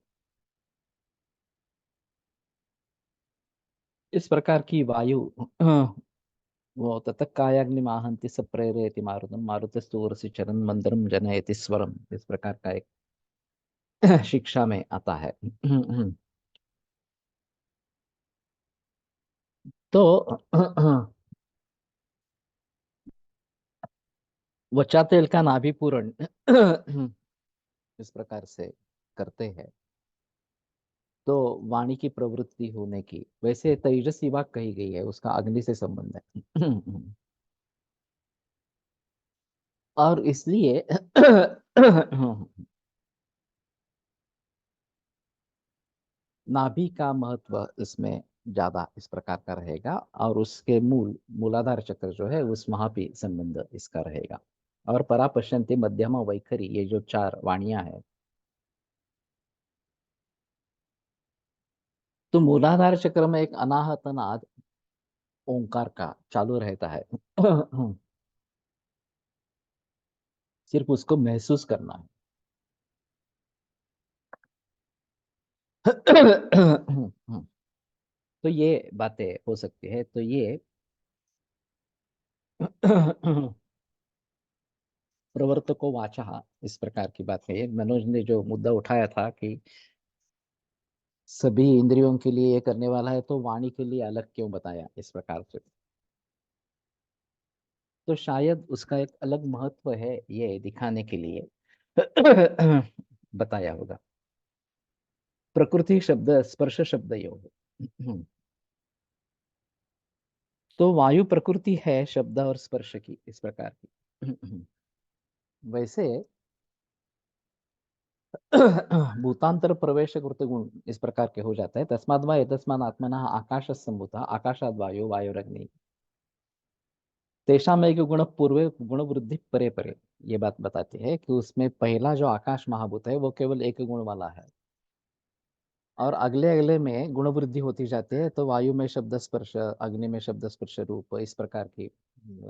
इस प्रकार की वायु वो ततः कायाग्निमाहंति स प्रेरयति मारुतम मारुतस्तूरसी चरण मंदरम जनयति स्वरम, इस प्रकार का एक शिक्षा में आता है। तो वचा तेल का नाभि पूरण इस प्रकार से करते हैं तो वाणी की प्रवृत्ति होने की, वैसे तेजस्वी वाक कही गई है, उसका अग्नि से संबंध है। और इसलिए नाभि का महत्व इसमें ज्यादा इस प्रकार का रहेगा। और उसके मूलाधार चक्र जो है उस वहां भी संबंध इसका रहेगा। और परापश्यंती मध्यमा वैखरी, ये जो चार वाणियां हैं, तो मूलाधार चक्र में एक अनाहत नाद ओंकार का चालू रहता है। सिर्फ उसको महसूस करना है। तो ये बातें हो सकती है। तो ये प्रवर्तको वाचा इस प्रकार की बात है। मनोज ने जो मुद्दा उठाया था कि सभी इंद्रियों के लिए ये करने वाला है, तो वाणी के लिए अलग क्यों बताया इस प्रकार से। तो शायद उसका एक अलग महत्व है, ये दिखाने के लिए बताया होगा। प्रकृति शब्द स्पर्श शब्द योग। तो वायु प्रकृति है शब्द और स्पर्श की इस प्रकार की। वैसे भूतांतर प्रवेश कृत गुण इस प्रकार के हो जाता है। तस्माद् वा एतस्मात् आत्मनः आकाश संभूता आकाशाद् वायु वायुरग्नि तेषाम एक गुण पूर्वे गुण वृद्धि परे परे। ये बात बताती है कि उसमें पहला जो आकाश महाभूत है वो केवल एक गुण वाला है। और अगले अगले में गुण वृद्धि होती जाती है, तो वायु में शब्द स्पर्श, अग्नि में शब्द स्पर्श रूप, इस प्रकार की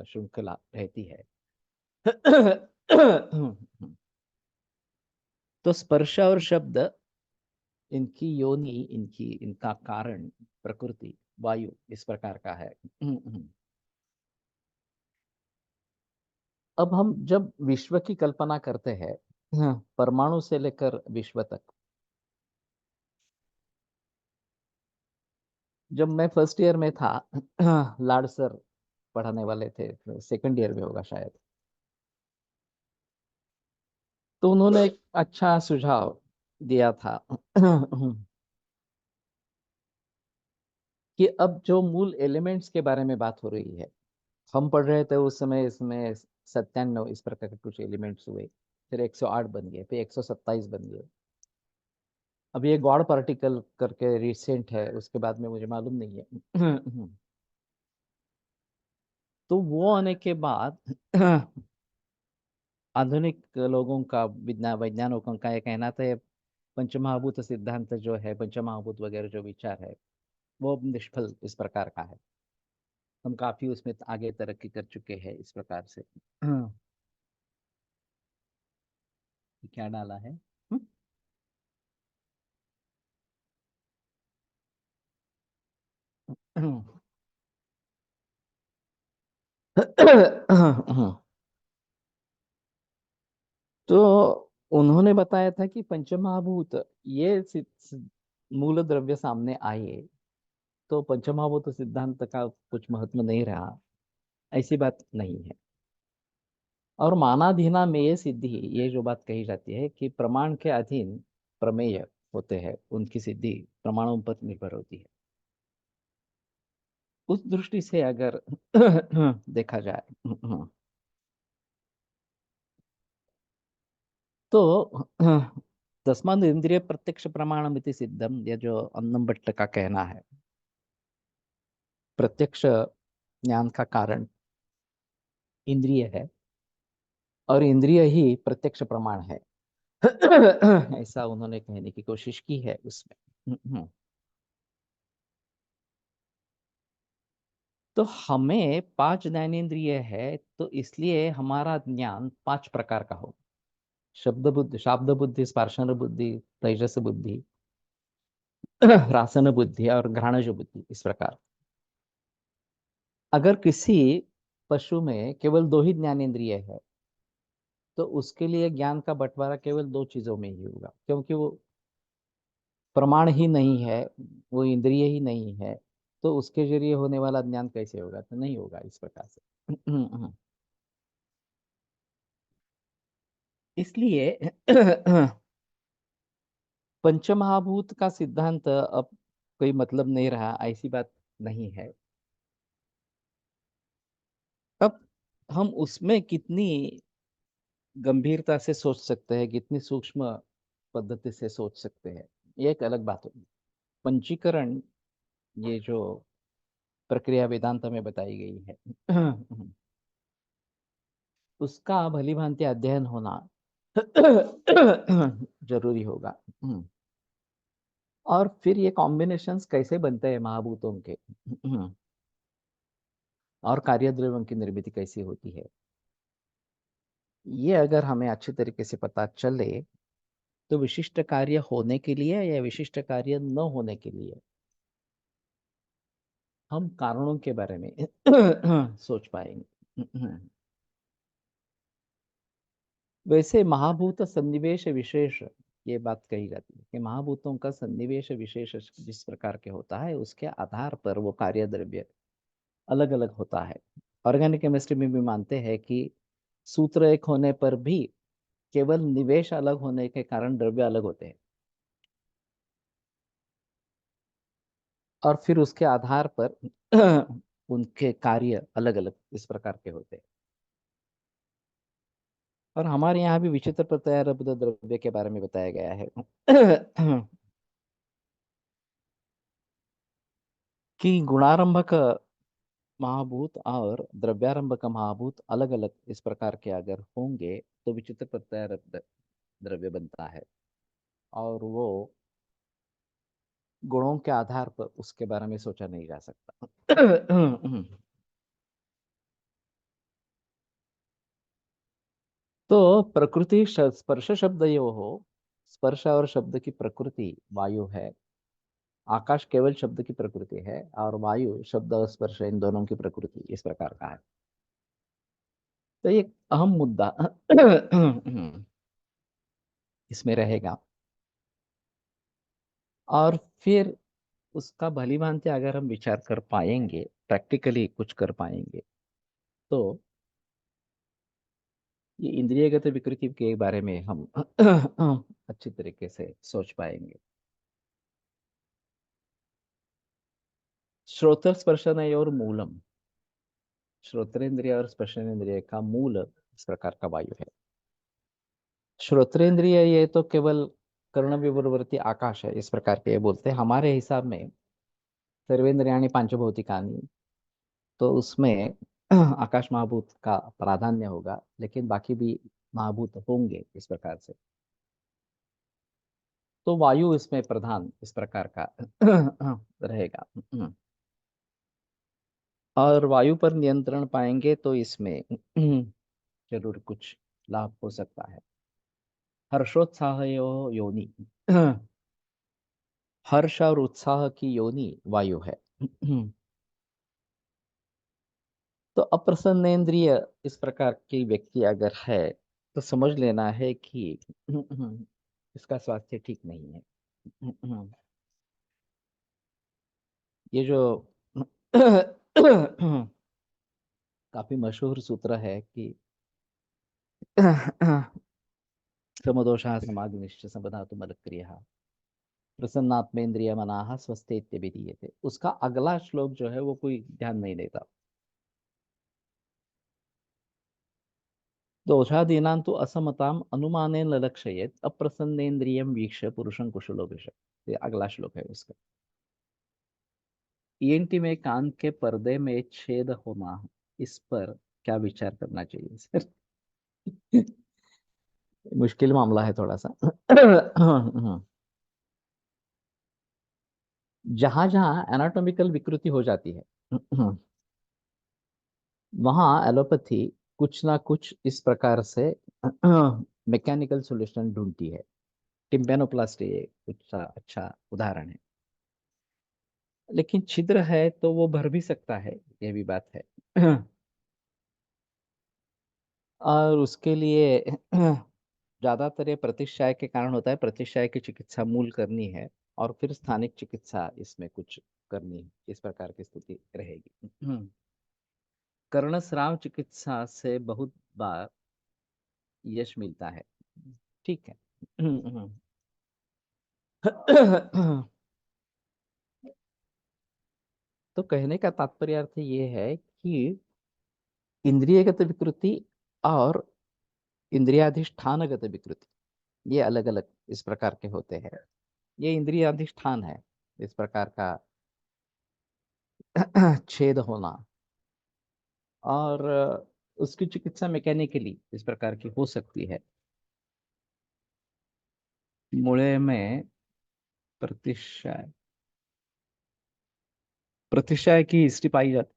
श्रृंखला रहती है। तो स्पर्श और शब्द, इनकी योनि, इनका कारण प्रकृति वायु इस प्रकार का है। अब हम जब विश्व की कल्पना करते हैं, परमाणु से लेकर विश्व तक, जब मैं फर्स्ट ईयर में था, लाड सर पढ़ाने वाले थे, सेकंड ईयर में होगा शायद, तो उन्होंने एक अच्छा सुझाव दिया था कि अब जो मूल एलिमेंट्स के बारे में बात हो रही है, हम पढ़ रहे थे उस समय, इसमें 97 इस प्रकार के कुछ एलिमेंट्स हुए, फिर 108 बन गए, फिर 127 बन गए। अब ये गॉड पार्टिकल करके रिसेंट है, उसके बाद में मुझे मालूम नहीं है। तो वो आने के बाद आधुनिक लोगों का, वैज्ञानिकों का ये कहना था, पंचमहाभूत सिद्धांत जो है, पंचमहाभूत वगैरह जो विचार है, वो निष्फल इस प्रकार का है। हम काफी उसमें आगे तरक्की कर चुके हैं इस प्रकार से। क्या डाला है? तो उन्होंने बताया था कि पंचमहाभूत, ये मूल द्रव्य सामने आए तो पंचमहाभूत सिद्धांत का कुछ महत्व नहीं रहा, ऐसी बात नहीं है। और मानाधीना में ये सिद्धि, ये जो बात कही जाती है कि प्रमाण के अधीन प्रमेय होते हैं, उनकी सिद्धि प्रमाणों पर निर्भर होती है। उस दृष्टि से अगर देखा जाए, तो तस्माद इंद्रिय प्रत्यक्ष प्रमाणमिति सिद्धम, ये जो अन्नम भट्ट का कहना है, प्रत्यक्ष ज्ञान का कारण इंद्रिय है, और इंद्रिय ही प्रत्यक्ष प्रमाण है। ऐसा उन्होंने कहने की कोशिश की है उसमें। तो हमें पांच ज्ञानेंद्रिय है, तो इसलिए हमारा ज्ञान पांच प्रकार का हो। शब्द बुद्धि, शाब्द बुद्धि, स्पर्शन बुद्धि, तेजस बुद्धि, रासन बुद्धि और घ्राणज बुद्धि, इस प्रकार। अगर किसी पशु में केवल दो ही ज्ञानेंद्रिय है, तो उसके लिए ज्ञान का बंटवारा केवल दो चीजों में ही होगा, क्योंकि वो प्रमाण ही नहीं है, वो इंद्रिय ही नहीं है, तो उसके जरिए होने वाला ज्ञान कैसे होगा? तो नहीं होगा इस प्रकार से। इसलिए पंचमहाभूत का सिद्धांत अब कोई मतलब नहीं रहा, ऐसी बात नहीं है। अब हम उसमें कितनी गंभीरता से सोच सकते हैं, कितनी सूक्ष्म पद्धति से सोच सकते हैं, ये एक अलग बात होगी। पंचीकरण, ये जो प्रक्रिया वेदांत में बताई गई है, उसका भली भांति अध्ययन होना जरूरी होगा। और फिर ये कॉम्बिनेशंस कैसे बनते हैं महाभूतों के, और कार्यद्रव्यों की निर्मिति कैसी होती है, ये अगर हमें अच्छे तरीके से पता चले, तो विशिष्ट कार्य होने के लिए या विशिष्ट कार्य न होने के लिए हम कारणों के बारे में सोच पाएंगे। वैसे महाभूत सन्निवेश विशेष, ये बात कही जाती है कि महाभूतों का सन्निवेश विशेष जिस प्रकार के होता है, उसके आधार पर वो कार्य द्रव्य अलग अलग होता है। ऑर्गेनिक केमिस्ट्री में भी मानते हैं कि सूत्र एक होने पर भी केवल निवेश अलग होने के कारण द्रव्य अलग होते हैं, और फिर उसके आधार पर उनके कार्य अलग अलग इस प्रकार के होते हैं। और हमारे यहाँ भी विचित्र प्रत्यारोपित द्रव्य के बारे में बताया गया है कि गुणारंभक महाभूत और द्रव्यारंभक महाभूत अलग अलग इस प्रकार के अगर होंगे, तो विचित्र प्रत्यारोपित द्रव्य बनता है। और वो गुणों के आधार पर उसके बारे में सोचा नहीं जा सकता। तो प्रकृति स्पर्श शब्द यो हो, स्पर्श और शब्द की प्रकृति वायु है। आकाश केवल शब्द की प्रकृति है और वायु शब्द और स्पर्श इन दोनों की प्रकृति इस प्रकार का है। तो ये एक अहम मुद्दा इसमें रहेगा। और फिर उसका भली भांति अगर हम विचार कर पाएंगे, प्रैक्टिकली कुछ कर पाएंगे, तो ये इंद्रियगत विकृति के बारे में हम अच्छी तरीके से सोच पाएंगे। श्रोत्र स्पर्शनय और मूलम, श्रोत्रेंद्रिय और स्पर्शनेन्द्रिय का मूल इस प्रकार का वायु है। श्रोत्रेंद्रिय ये तो केवल कर्ण विवर्ती आकाश है इस प्रकार के ये बोलते हैं। हमारे हिसाब में सर्वेंद्रियाणि पांचभौतिकानि, तो उसमें आकाश महाभूत का प्राधान्य होगा, लेकिन बाकी भी महाभूत होंगे इस प्रकार से। तो वायु इसमें प्रधान इस प्रकार का रहेगा। और वायु पर नियंत्रण पाएंगे तो इसमें जरूर कुछ लाभ हो सकता है। हर्षोत्साह योनि, हर्ष और उत्साह की योनि वायु है। तो अप्रसन्नेन्द्रिय इस प्रकार की व्यक्ति अगर है तो समझ लेना है कि इसका स्वास्थ्य ठीक नहीं है। ये जो काफी मशहूर सूत्र है कि समदोषः समाधिनिश्च संबधातु मलक्रियः प्रसन्नात्मेन्द्रिय मनाः स्वस्थेत्य विधीयते, उसका अगला श्लोक जो है वो कोई ध्यान नहीं देता। दोषादीनां तु असमताम अनुमानेन ललक्षयेत अप्रसन्नेन्द्रियं वीक्ष्य पुरुषं कुशलो भिषक्, ये अगला श्लोक है उसका। ईएनटी में कान के पर्दे में छेद होना, इस पर क्या विचार करना चाहिए सर? मुश्किल मामला है थोड़ा सा। जहां जहां एनाटॉमिकल विकृति हो जाती है वहां एलोपैथी कुछ ना कुछ इस प्रकार से मैकेनिकल सॉल्यूशन ढूंढती है। टिम्पेनोप्लास्टी कुछ सा अच्छा उदाहरण है। लेकिन छिद्र है तो वो भर भी सकता है, ये भी बात है। और उसके लिए ज्यादातर ये प्रतिशय के कारण होता है। प्रतिशय की चिकित्सा मूल करनी है और फिर स्थानिक चिकित्सा इसमें कुछ करनी है, इस प्रकार की स्थिति रहेगी। कर्णस्राव चिकित्सा से बहुत बार यश मिलता है, ठीक है। तो कहने का तात्पर्य अर्थ ये है कि इंद्रियगत विकृति और इंद्रियाधिष्ठानगत विकृति ये अलग अलग इस प्रकार के होते हैं। ये इंद्रियाधिष्ठान है इस प्रकार का छेद होना, और उसकी चिकित्सा मैकेनिकली इस प्रकार की हो सकती है। मूळे में प्रतिशय, प्रतिशय की हिस्ट्री पाई जाती।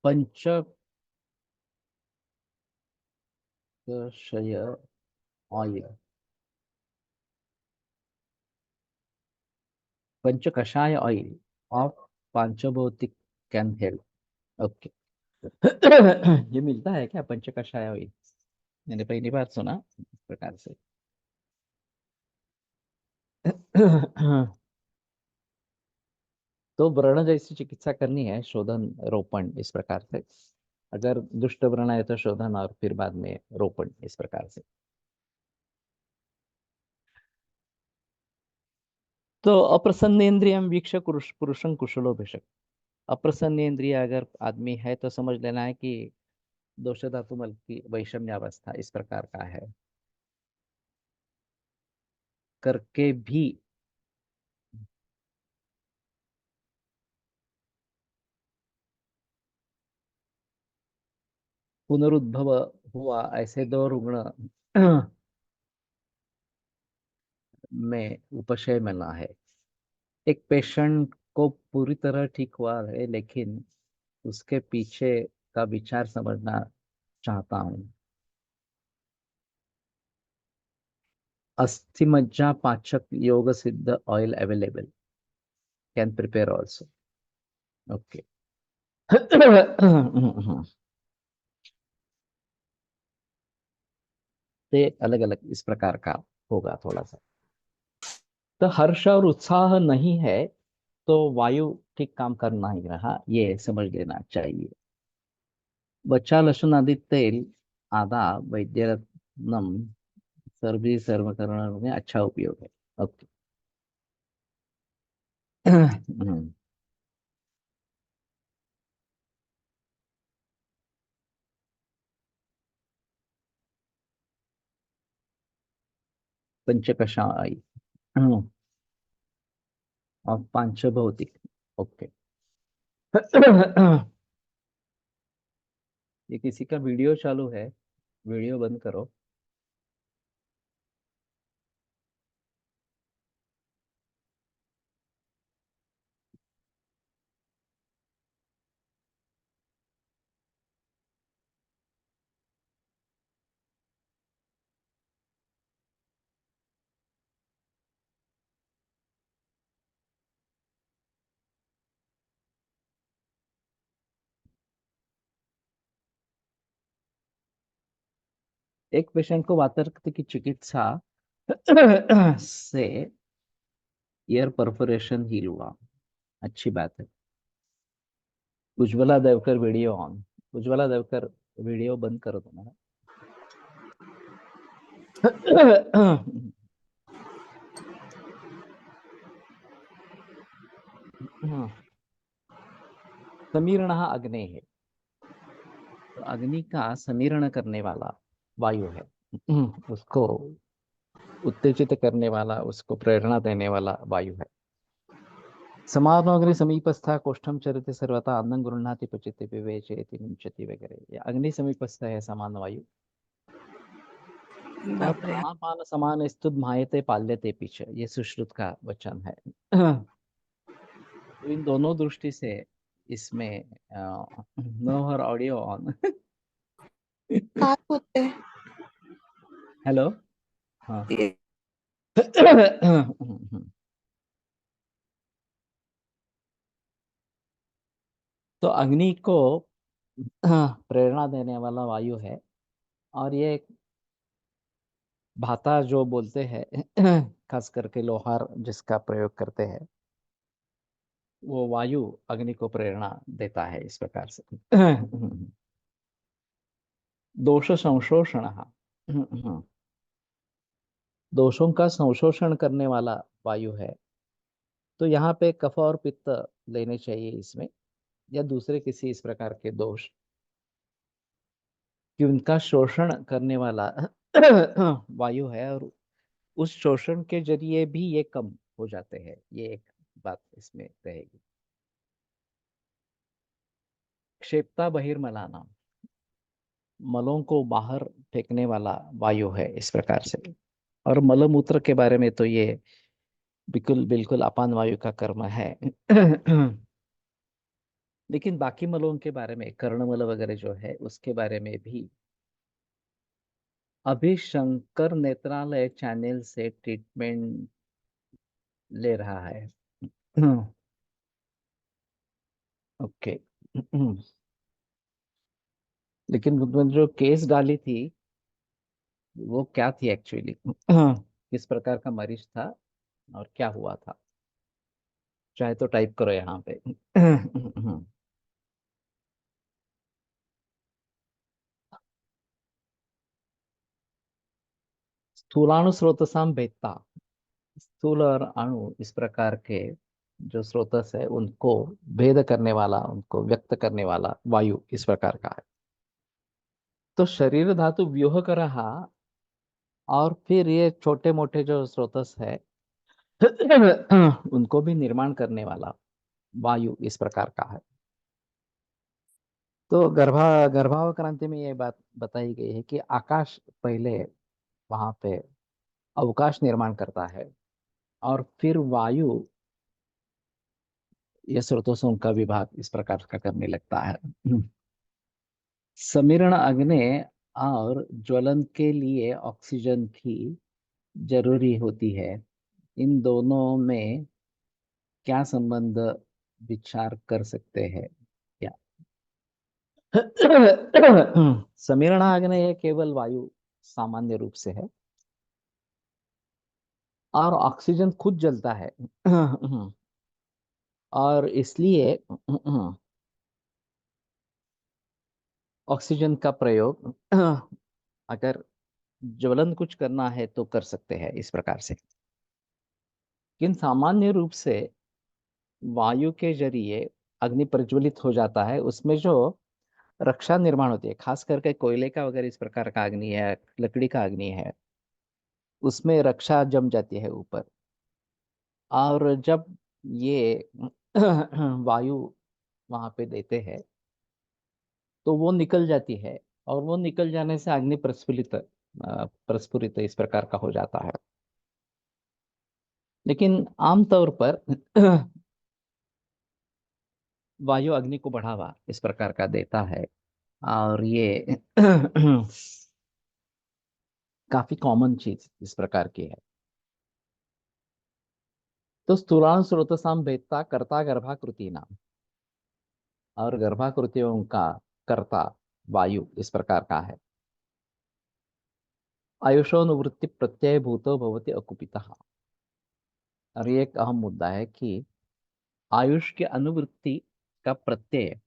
Panchakashaya oil, Panchakashaya oil of Panchbhautik can help. Okay. ये मिलता है क्या पंचकषाय ऑयल? मैंने पहली बार सुना इस प्रकार से। तो व्रण जैसी चिकित्सा करनी है, शोधन रोपण इस प्रकार से। अगर दुष्ट व्रण है तो शोधन और फिर बाद में रोपण इस प्रकार से। तो अप्रसन्नेन्द्रियम वीक्ष पुरुषं कुशलो भिषक, अप्रसन्नेन्द्रिय अगर आदमी है तो समझ लेना है कि दोष धातु मल की वैषम्यावस्था इस प्रकार का है करके भी। पुनरुद्भव हुआ, ऐसे दो रुग्ण में उपशय मिला है। एक पेशेंट को पूरी तरह ठीक हुआ है, लेकिन उसके पीछे का विचार समझना चाहता हूँ। अस्थिमज्जा पाचक योग सिद्ध oil available, can prepare also. Okay. ते अलग अलग इस प्रकार का होगा थोड़ा सा। तो हर्ष और उत्साह नहीं है तो वायु ठीक काम कर नहीं रहा, ये समझ लेना चाहिए। बच्चा लहसुन आदि तेल, आदा, वैद्यरत्नम, सर्वी सर्वकरण में अच्छा उपयोग है। ओके। पंच कषाय और पांच भौतिक। ओके। ये किसी का वीडियो चालू है, वीडियो बंद करो। एक पेशेंट को वातरक्त की चिकित्सा से ईयर परफोरेशन हील हुआ। अच्छी बात है। Ujjwala Devkar video on. Ujjwala Devkar video बंद करो तुम्हारा। समीरण अग्नि है। तो अग्नि का समीरण करने वाला वायु है। उसको उत्तेजित करने वाला, उसको प्रेरणा देने वाला वायु है। समानोग्नि समीपस्थ कोष्ठम चरति सर्वथा अन्नं गृह्णाति पचति विवेचयति मुंचति वगैरह, ये अग्नि समीपस्थ है समान वायु। और बाप रे। प्राणापान समान स्तुत मायते पाल्यते पीछे, ये सुश्रुत का वचन है। तो इन दोनों दृष्टि से इसमें नो हर ऑडियो ऑन। काय होते हेलो। हाँ। ये? तो अग्नि को प्रेरणा देने वाला वायु है। और ये भाता जो बोलते हैं, खास करके लोहार जिसका प्रयोग करते हैं, वो वायु अग्नि को प्रेरणा देता है इस प्रकार से। दोष संशोषण। दोषों का संशोषण करने वाला वायु है। तो यहाँ पे कफ और पित्त लेने चाहिए इसमें, या दूसरे किसी इस प्रकार के दोष कि उनका शोषण करने वाला वायु है, और उस शोषण के जरिए भी ये कम हो जाते हैं, ये एक बात इसमें रहेगी। क्षेपता बहिर्मलाना, मलों को बाहर फेंकने वाला वायु है इस प्रकार से। और मलमूत्र के बारे में तो ये बिल्कुल बिल्कुल अपान वायु का कर्म है। लेकिन बाकी मलों के बारे में, कर्णमल वगैरह जो है उसके बारे में भी अभी शंकर नेत्रालय चैनल से ट्रीटमेंट ले रहा है। ओके। लेकिन उन्होंने जो केस डाली थी वो क्या थी एक्चुअली? किस प्रकार का मरीज था और क्या हुआ था? चाहे तो टाइप करो यहाँ पे। स्थूलाणु स्रोतसाम भेदता, स्थूल और अणु इस प्रकार के जो स्रोतस है उनको भेद करने वाला, उनको व्यक्त करने वाला वायु इस प्रकार का है। तो शरीर धातु व्यूह कर रहा, और फिर ये छोटे मोटे जो स्रोतस है उनको भी निर्माण करने वाला वायु इस प्रकार का है। तो गर्भावक्रांति में ये बात बताई गई है कि आकाश पहले वहां पे अवकाश निर्माण करता है। और फिर वायु ये स्रोतों से उनका विभाग इस प्रकार का करने लगता है। समीरण अग्नि और ज्वलन के लिए ऑक्सीजन भी जरूरी होती है। इन दोनों में क्या संबंध विचार कर सकते हैं क्या? समीरण आग्नेय केवल वायु सामान्य रूप से है, और ऑक्सीजन खुद जलता है। और इसलिए ऑक्सीजन का प्रयोग अगर ज्वलन कुछ करना है तो कर सकते हैं इस प्रकार से। लेकिन सामान्य रूप से वायु के जरिए अग्नि प्रज्वलित हो जाता है, उसमें जो रक्षा निर्माण होती है, खास करके कोयले का वगैरह इस प्रकार का अग्नि है, लकड़ी का अग्नि है, उसमें रक्षा जम जाती है ऊपर। और जब ये वायु वहां पे देते हैं तो वो निकल जाती है, और वो निकल जाने से अग्नि प्रस्फुरित इस प्रकार का हो जाता है। लेकिन आमतौर पर वायु अग्नि को बढ़ावा इस प्रकार का देता है, और ये काफी कॉमन चीज इस प्रकार की है। तो स्थूलान स्रोतसाम भेदता कर्ता गर्भाकृति नाम, और गर्भाकृतियों का कर्ता वायु इस प्रकार का है। आयुषोनुवृत्ति प्रत्यय भूतो भवति अकुपितः। और ये एक अहम मुद्दा है कि आयुष की अनुवृत्ति का प्रत्यय,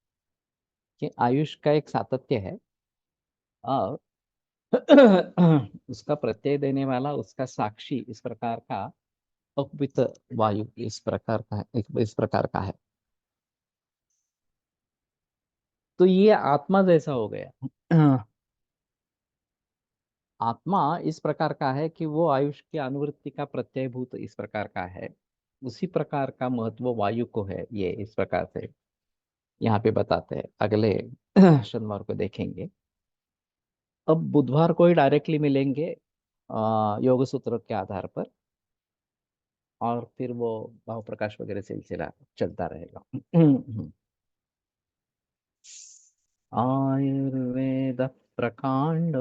कि आयुष का एक सातत्य है, और उसका प्रत्यय देने वाला उसका साक्षी इस प्रकार का अकुपित वायु इस प्रकार का है, इस प्रकार का है। तो ये आत्मा जैसा हो गया। आत्मा इस प्रकार का है कि वो आयुष की अनुवृत्ति का प्रत्ययभूत इस प्रकार का है। उसी प्रकार का महत्व वायु को है, ये इस प्रकार से यहाँ पे बताते हैं। अगले शनिवार को देखेंगे। अब बुधवार को ही डायरेक्टली मिलेंगे योग सूत्र के आधार पर, और फिर वो भाव प्रकाश वगैरह सिलसिला चलता रहेगा। आयुर्वेद प्रकांड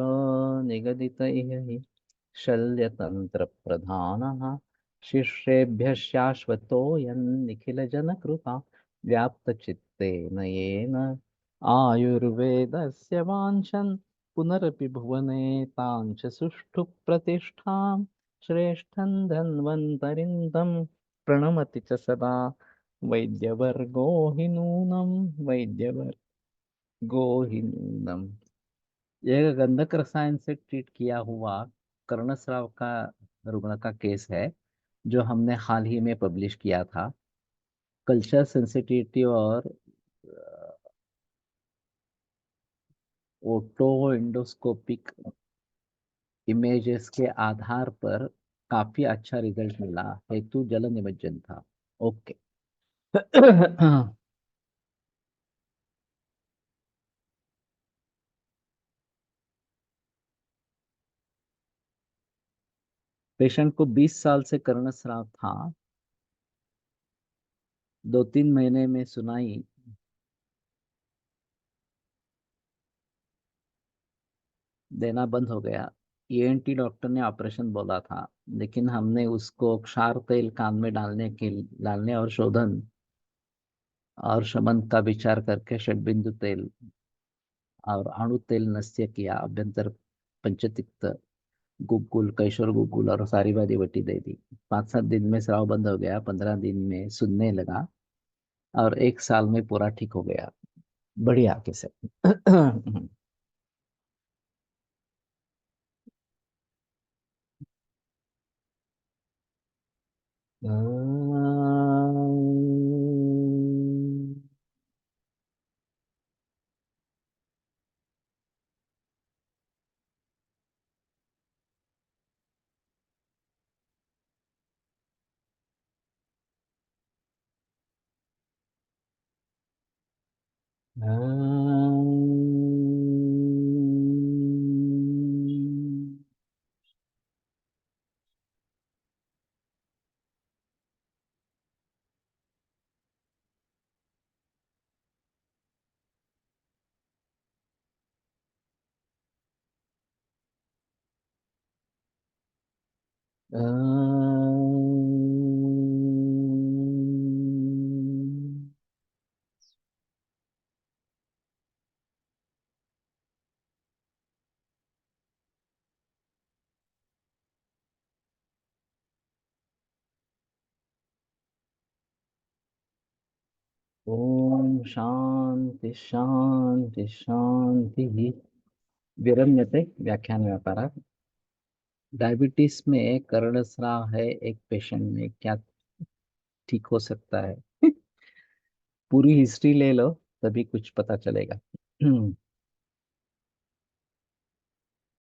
निगदित हि शल्यतंत्र प्रधानः शिष्येभ्यः शाश्वतोऽयं निखिल जनकृता व्याप्त चित्तेन येन आयुर्वेदस्य वाञ्छन् पुनरपि भुवने ताञ्च सुष्ठु प्रतिष्ठां श्रेष्ठं धन्वन्तरिन्दं प्रणमति च सदा वैद्यवर्गो हि नूनं वैद्यवर्गो हि नूनम्। यह गंधक रसायन से ट्रीट किया हुआ कर्णस्राव का रुग्ण का केस है, जो हमने हाल ही में पब्लिश किया था। कल्चर सेंसिटिविटी और ओटो एंडोस्कोपिक इमेजेस के आधार पर काफी अच्छा रिजल्ट मिला। हेतु जल निमज्जन था। ओके। पेशेंट को 20 साल से कर्णस्राव था। 2-3 महीने में सुनाई देना बंद हो गया। ईएनटी डॉक्टर ने ऑपरेशन बोला था, लेकिन हमने उसको क्षार तेल कान में डालने और शोधन और शमन का विचार करके षड्बिंदु तेल और अणु तेल नस्य किया। अभ्यंतर पंचतिक्त गुग्गुल, कैशोर गुग्गुल और सारी वादी वटी दे दी। 5-7 दिन में स्राव बंद हो गया, 15 दिन में सुनने लगा, और 1 साल में पूरा ठीक हो गया। बढ़िया किसे। ओम शांति शांति शांति। विरम्यते व्याख्यान व्यापारा। डायबिटीज में कर्णस्राव है एक पेशेंट में, क्या ठीक हो सकता है? पूरी हिस्ट्री ले लो तभी कुछ पता चलेगा।